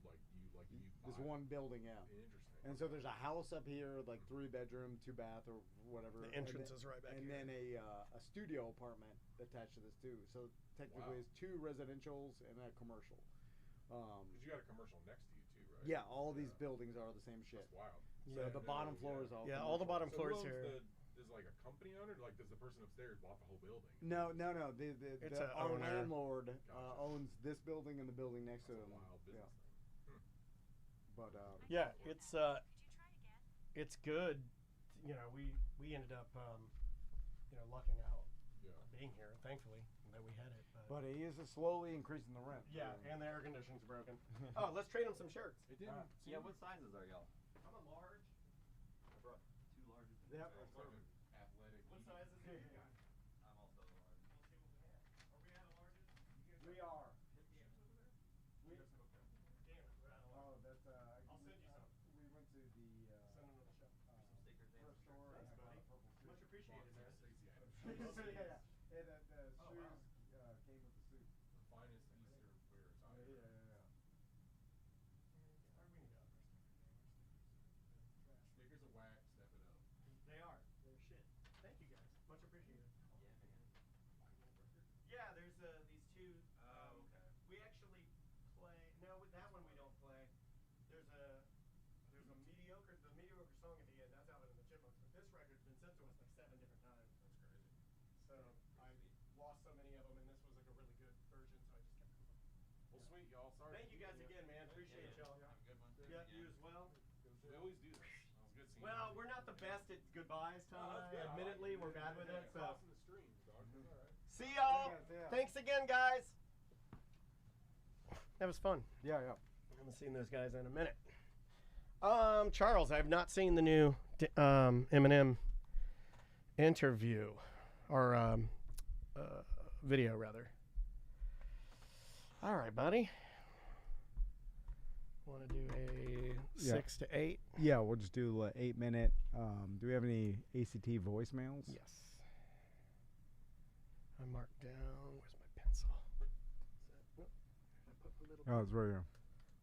This one building, yeah. Interesting. And so there's a house up here, 3-bedroom, 2-bath, or whatever. The entrance is right back and here. And then a studio apartment attached to this too. So technically, it's 2 residentials and a commercial. Because you got a commercial next to you too, right? Yeah, all these buildings are the same shit. That's wild. So the bottom floor is all. Yeah, all the bottom So floors who owns here. is a company owner? Does the person upstairs bought the whole building? No. It's Our owner. landlord Gotcha. owns this building and the building next to him. Wild business thing. But Yeah, it's good. We ended up lucking out being here. Thankfully, that we had it. But he is slowly increasing the rent. Yeah, and the air conditioning's broken. Oh, let's trade him some shirts. It didn't. Yeah, what sizes are y'all? I'm a large. I brought 2 larges. Yep. Athletic. What size is he? I'm also a large. Are we out of larges? We are. Damn it, we're out of Oh, larges. that's I'll send you some. We went to the Send them to the show. first store and Thanks, I got buddy. a purple suit. Much appreciated, man. yeah. And the shoes wow. came with the suit. The finest Easter wear attire. Yeah. Stickers are whack. Step it up. They are. They're shit. Thank you guys. Much appreciated. Yeah, there's these two. Okay. We actually play. No, with that one we don't play. There's a mediocre. The mediocre song at the end. That's out in the Chipmunks. But this record's been sent to us like 7 different times. That's crazy. So I lost so many of them, and this was like a really good version. So I just kept them. Well, sweet, y'all. Sorry. Thank you guys again, man. Appreciate y'all. Have a good one. Yeah, you as well. We always do this. That was good seeing Well, you. we're not the best at goodbyes, Tom. that's good. I like Admittedly, it. we're bad with it. So Crossing the streams, dog. That's all right. see y'all. Yeah. Thanks again, guys. That was fun. Yeah. I haven't seen those guys in a minute. Charles, I have not seen the new Eminem interview or video, rather. All right, buddy. Want to do a 6 to 8? Yeah, we'll just do 8-minute. Do we have any ACT voicemails? Yes. I marked down. Where's my pencil? Is that, nope. I put a little. Oh, it's right here.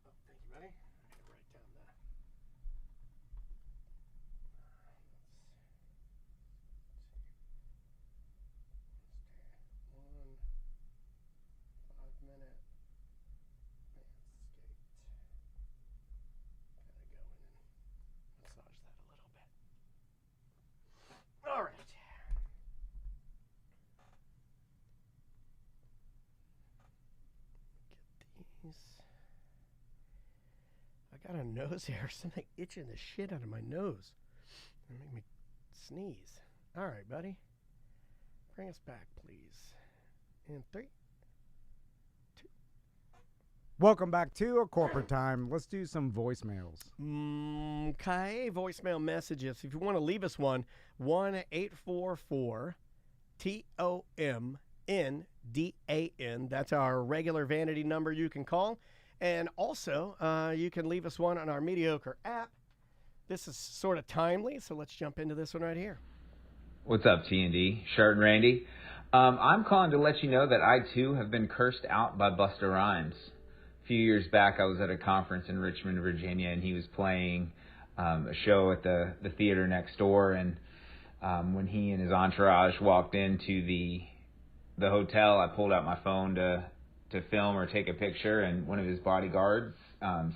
Oh, thank you, buddy. I had to write down that. One 5-minute skate. Gotta go in and massage that a little bit. All right. Get these. I got a nose hair. Something itching the shit out of my nose. It'll make me sneeze. All right, buddy. Bring us back, please. In 3, 2. Welcome back to a corporate time. Let's do some voicemails. Okay, voicemail messages. If you want to leave us one, 1-844-TOMNDAN. That's our regular vanity number you can call. And also, you can leave us one on our mediocre app. This is sort of timely, so let's jump into this one right here. What's up, T&D? Shart and Randy. I'm calling to let you know that I, too, have been cursed out by Busta Rhymes. A few years back, I was at a conference in Richmond, Virginia, and he was playing a show at the theater next door. And when he and his entourage walked into the hotel, I pulled out my phone to film or take a picture, and one of his bodyguards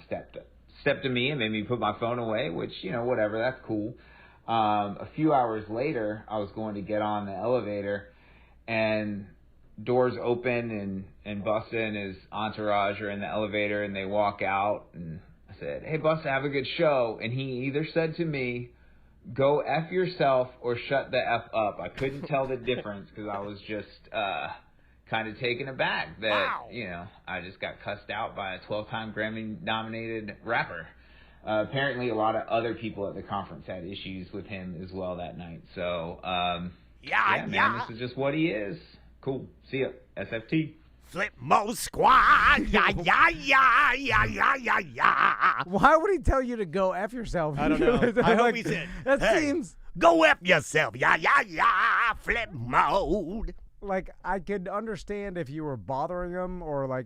stepped to me and made me put my phone away, which, whatever, that's cool. A few hours later, I was going to get on the elevator, and doors open, and Busta and his entourage are in the elevator, and they walk out, and I said, "Hey, Busta, have a good show." And he either said to me, "Go F yourself," or "Shut the F up." I couldn't tell the difference because I was just kind of taken aback that, I just got cussed out by a 12-time Grammy-nominated rapper. Apparently, a lot of other people at the conference had issues with him as well that night. So, man, this is just what he is. Cool. See ya. SFT. Flip Mo Squad. Yeah. Why would he tell you to go F yourself? I don't know. I hope he said, That "Hey, seems go F yourself. Yeah. Flip mode." like I could understand if you were bothering him, or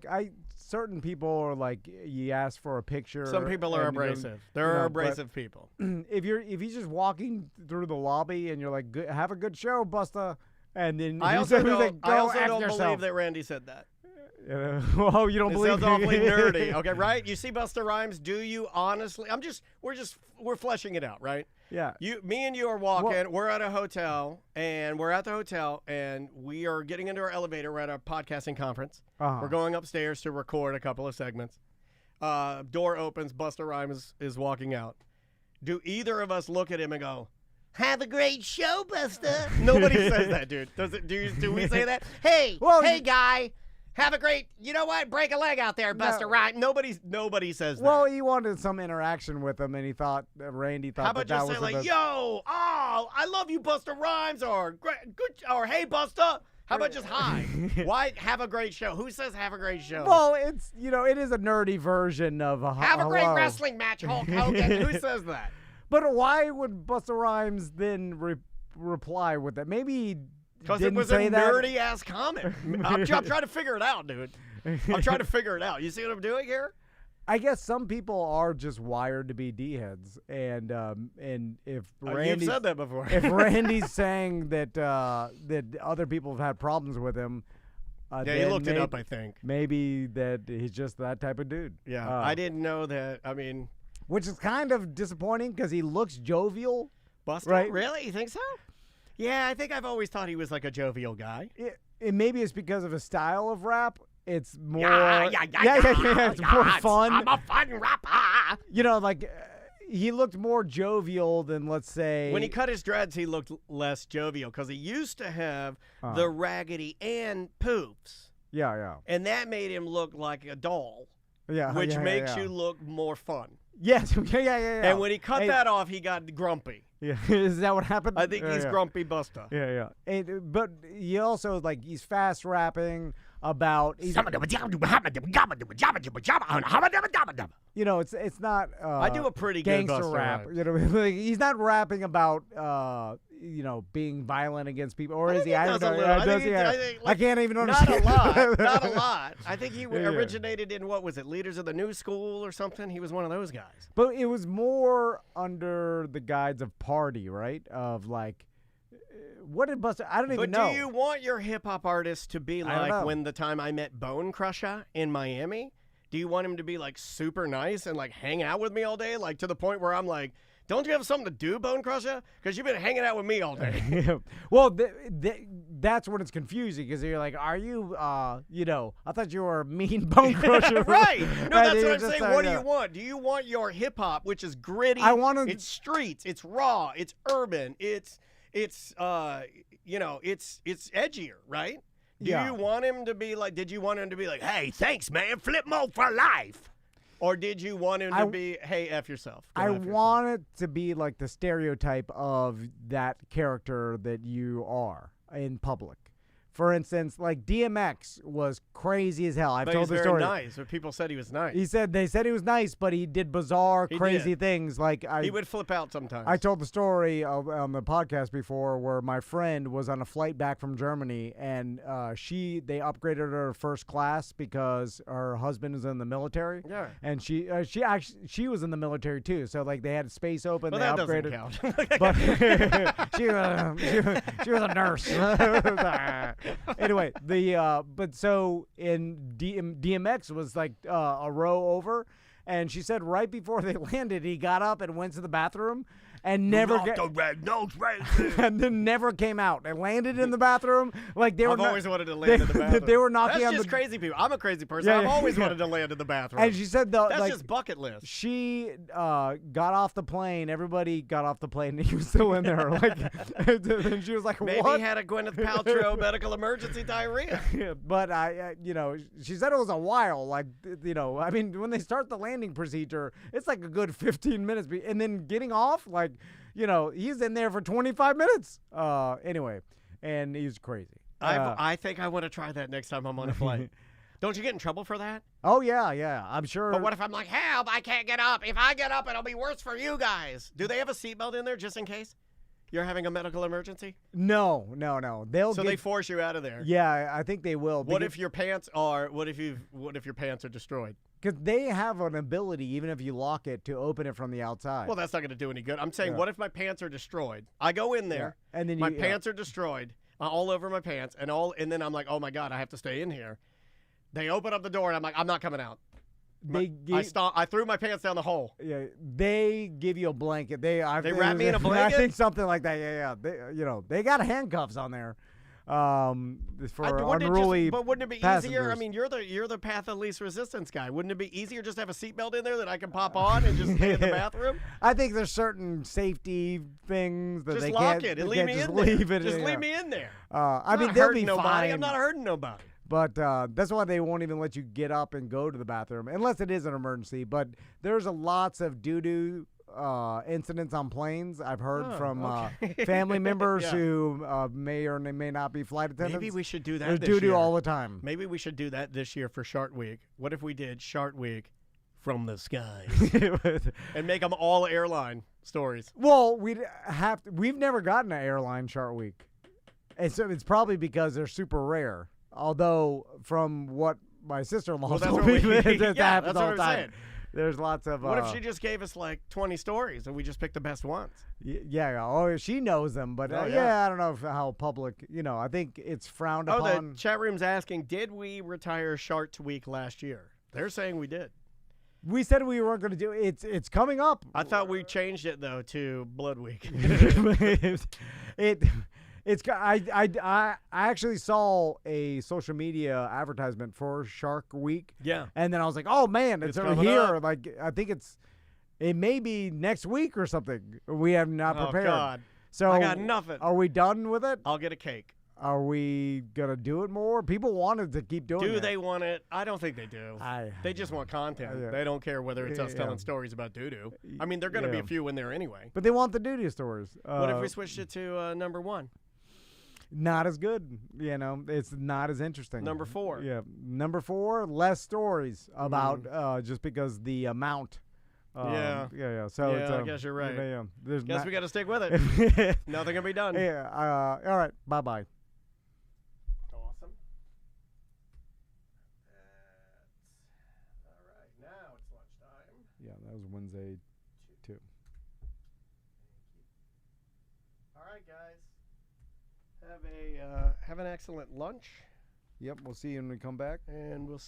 certain people are like, you ask for a picture. Some people are and you don't- abrasive. There are abrasive people. If he's just walking through the lobby and you're like, "Good, have a good show, Busta," and then I he also says, don't, like, I "Go also F don't yourself." believe that Randy said that. Oh, you don't It believe sounds me? awfully nerdy. Okay, right? You see Busta Rhymes? Do you honestly? We're fleshing it out, right? Yeah. Me and you are walking. We're at a hotel, and we're at the hotel, and we are getting into our elevator. We're at a podcasting conference. Uh-huh. We're going upstairs to record a couple of segments. Door opens. Busta Rhymes is walking out. Do either of us look at him and go, Have a great show, Buster. Nobody says that, dude. Do we say that? Hey, Well, hey, guy. Have a great, you know what? Break a leg out there, Buster. Right? Nobody says that. Well, he wanted some interaction with him, and he thought Randy thought How about that just was say the like, best. "Yo, oh, I love you, Buster Rhymes," or or "Hey, Buster." How about just hi? Why have a great show? Who says have a great show? Well, it's it is a nerdy version of a have a great hello. wrestling match, Hulk Hogan. Who says that? But why would Busta Rhymes then reply with that? Maybe he Because it didn't was say a that. nerdy ass comment. I'm trying to figure it out, dude. I'm trying to figure it out. You see what I'm doing here? I guess some people are just wired to be D-heads, and if You've Randy's said that before. if Randy's saying that that other people have had problems with him, yeah, he then looked it up, I think. Maybe that he's just that type of dude. Yeah, I didn't know that. I mean, which is kind of disappointing because he looks jovial. Buster, right? Really? You think so? Yeah, I think I've always thought he was like a jovial guy. Maybe it's because of his style of rap. It's more, yeah. It's more fun. I'm a fun rapper. Like he looked more jovial than, let's say, when he cut his dreads, he looked less jovial because he used to have the Raggedy Ann poofs. Yeah. And that made him look like a doll. Yeah, which makes you look more fun. Yes, yeah. And when he cut that off, he got grumpy. Yeah, is that what happened? I think he's grumpy Busta. Yeah. But he also he's fast rapping about. It's not. I do a pretty good gangster Busta rap. Rhymes. He's not rapping about being violent against people, or is he? I don't know. I can't even understand. Not a lot. I think he originated in what was it? Leaders of the New School or something. He was one of those guys. But it was more under the guise of party, right? Of what did Busta? I don't even know. But do you want your hip hop artist to be like when the time I met Bone Crusher in Miami? Do you want him to be super nice and hang out with me all day, to the point where I'm like, don't you have something to do, Bone Crusher? Because you've been hanging out with me all day. Well, that's when it's confusing because you're like, are you, I thought you were a mean Bone Crusher. Right. No, that's what I'm saying. What do you want? Do you want your hip hop, which is gritty? It's streets. It's raw. It's urban. It's edgier, right? Do you want him to be did you want him to be like, hey, thanks, man, flip mode for life? Or did you want him to be, hey, F yourself? I want it to be like the stereotype of that character that you are in public. For instance, DMX was crazy as hell. I've told the story. Very nice. But people said he was nice. They said he was nice, but he did bizarre, crazy things. He would flip out sometimes. I told the story on the podcast before where my friend was on a flight back from Germany, and they upgraded her first class because her husband is in the military. Yeah. And she was in the military too. So they had space open. Well, they that upgraded. Doesn't count. But she was a nurse. Anyway, but so in DMX was a row over, and she said right before they landed, he got up and went to the bathroom and and then never came out. They landed in the bathroom they were. I've always wanted to land in the bathroom. They were knocking That's on just crazy people. I'm a crazy person. Yeah, I've always yeah. wanted to land in the bathroom. And she said that's just bucket list. She got off the plane. Everybody got off the plane, and he was still in there. And she was like, maybe "What?" he had a Gwyneth Paltrow medical emergency diarrhea. But she said it was a while. I mean, when they start the landing procedure, it's a good 15 minutes, and then getting off, he's in there for 25 minutes. Anyway, and he's crazy. I think I want to try that next time I'm on a flight. Don't you get in trouble for that? Oh, yeah, I'm sure. But what if I'm like, help, I can't get up. If I get up, it'll be worse for you guys. Do they have a seatbelt in there just in case you're having a medical emergency? No. They force you out of there. Yeah, I think they will. What if your pants are destroyed? Because they have an ability, even if you lock it, to open it from the outside. Well, that's not going to do any good. I'm saying, what if my pants are destroyed? I go in there, and then my pants are destroyed, all over my pants, and then I'm like, oh my God, I have to stay in here. They open up the door, and I'm like, I'm not coming out. I threw my pants down the hole. Yeah, they give you a blanket. They wrap me in a blanket? I think something like that. Yeah. They got handcuffs on there. for unruly. But wouldn't it be passengers. easier? I mean, you're the path of least resistance guy. Wouldn't it be easier just to have a seatbelt in there that I can pop on and just stay in the bathroom? I think there's certain safety things that Just they lock can't. it and they leave can't me just in there. leave it Just in leave there. me in there. I I'm mean, not they'll hurting be nobody. fine. I'm not hurting nobody. But that's why they won't even let you get up and go to the bathroom unless it is an emergency. But there's lots of doo-doo incidents on planes. I've heard from family members who may or may not be flight attendants. Maybe we should do that There's this year. doo-doo all the time. Maybe we should do that this year for Shark Week. What if we did Shark Week from the sky and make them all airline stories? Well, we've never gotten an airline Shark Week. And so it's probably because they're super rare. Although, from what my sister-in-law told me, that happens all the time. Saying. There's lots of. What if she just gave us like 20 stories and we just picked the best ones? Yeah. Oh, she knows them, but I don't know how public. I think it's frowned upon. The chat room's asking, did we retire Shark Week last year? They're saying we did. We said we weren't going to do it. It's coming up. I thought we changed it though to Blood Week. I actually saw a social media advertisement for Shark Week. Yeah. And then I was like, oh man, it's over coming here. up. Like I think it may be next week or something. We have not prepared. Oh God. So I got nothing. Are we done with it? I'll get a cake. Are we gonna do it more? People wanted to keep doing it. Do they want it? I don't think they do. They just want content. Yeah. They don't care whether it's us telling stories about doo-doo. I mean, there are going to be a few in there anyway. But they want the doo-doo stories. What if we switched it to number 1? Not as good. It's not as interesting. Number 4. Yeah. Number 4, less stories about just because the amount. Yeah. So I guess you're right. Guess we got to stick with it. Nothing can be done. Yeah. All right. Bye-bye. Awesome. All right. Now it's lunchtime. Yeah, that was Wednesday, too. All right, guys. Have an excellent lunch. Yep. We'll see you when we come back. And we'll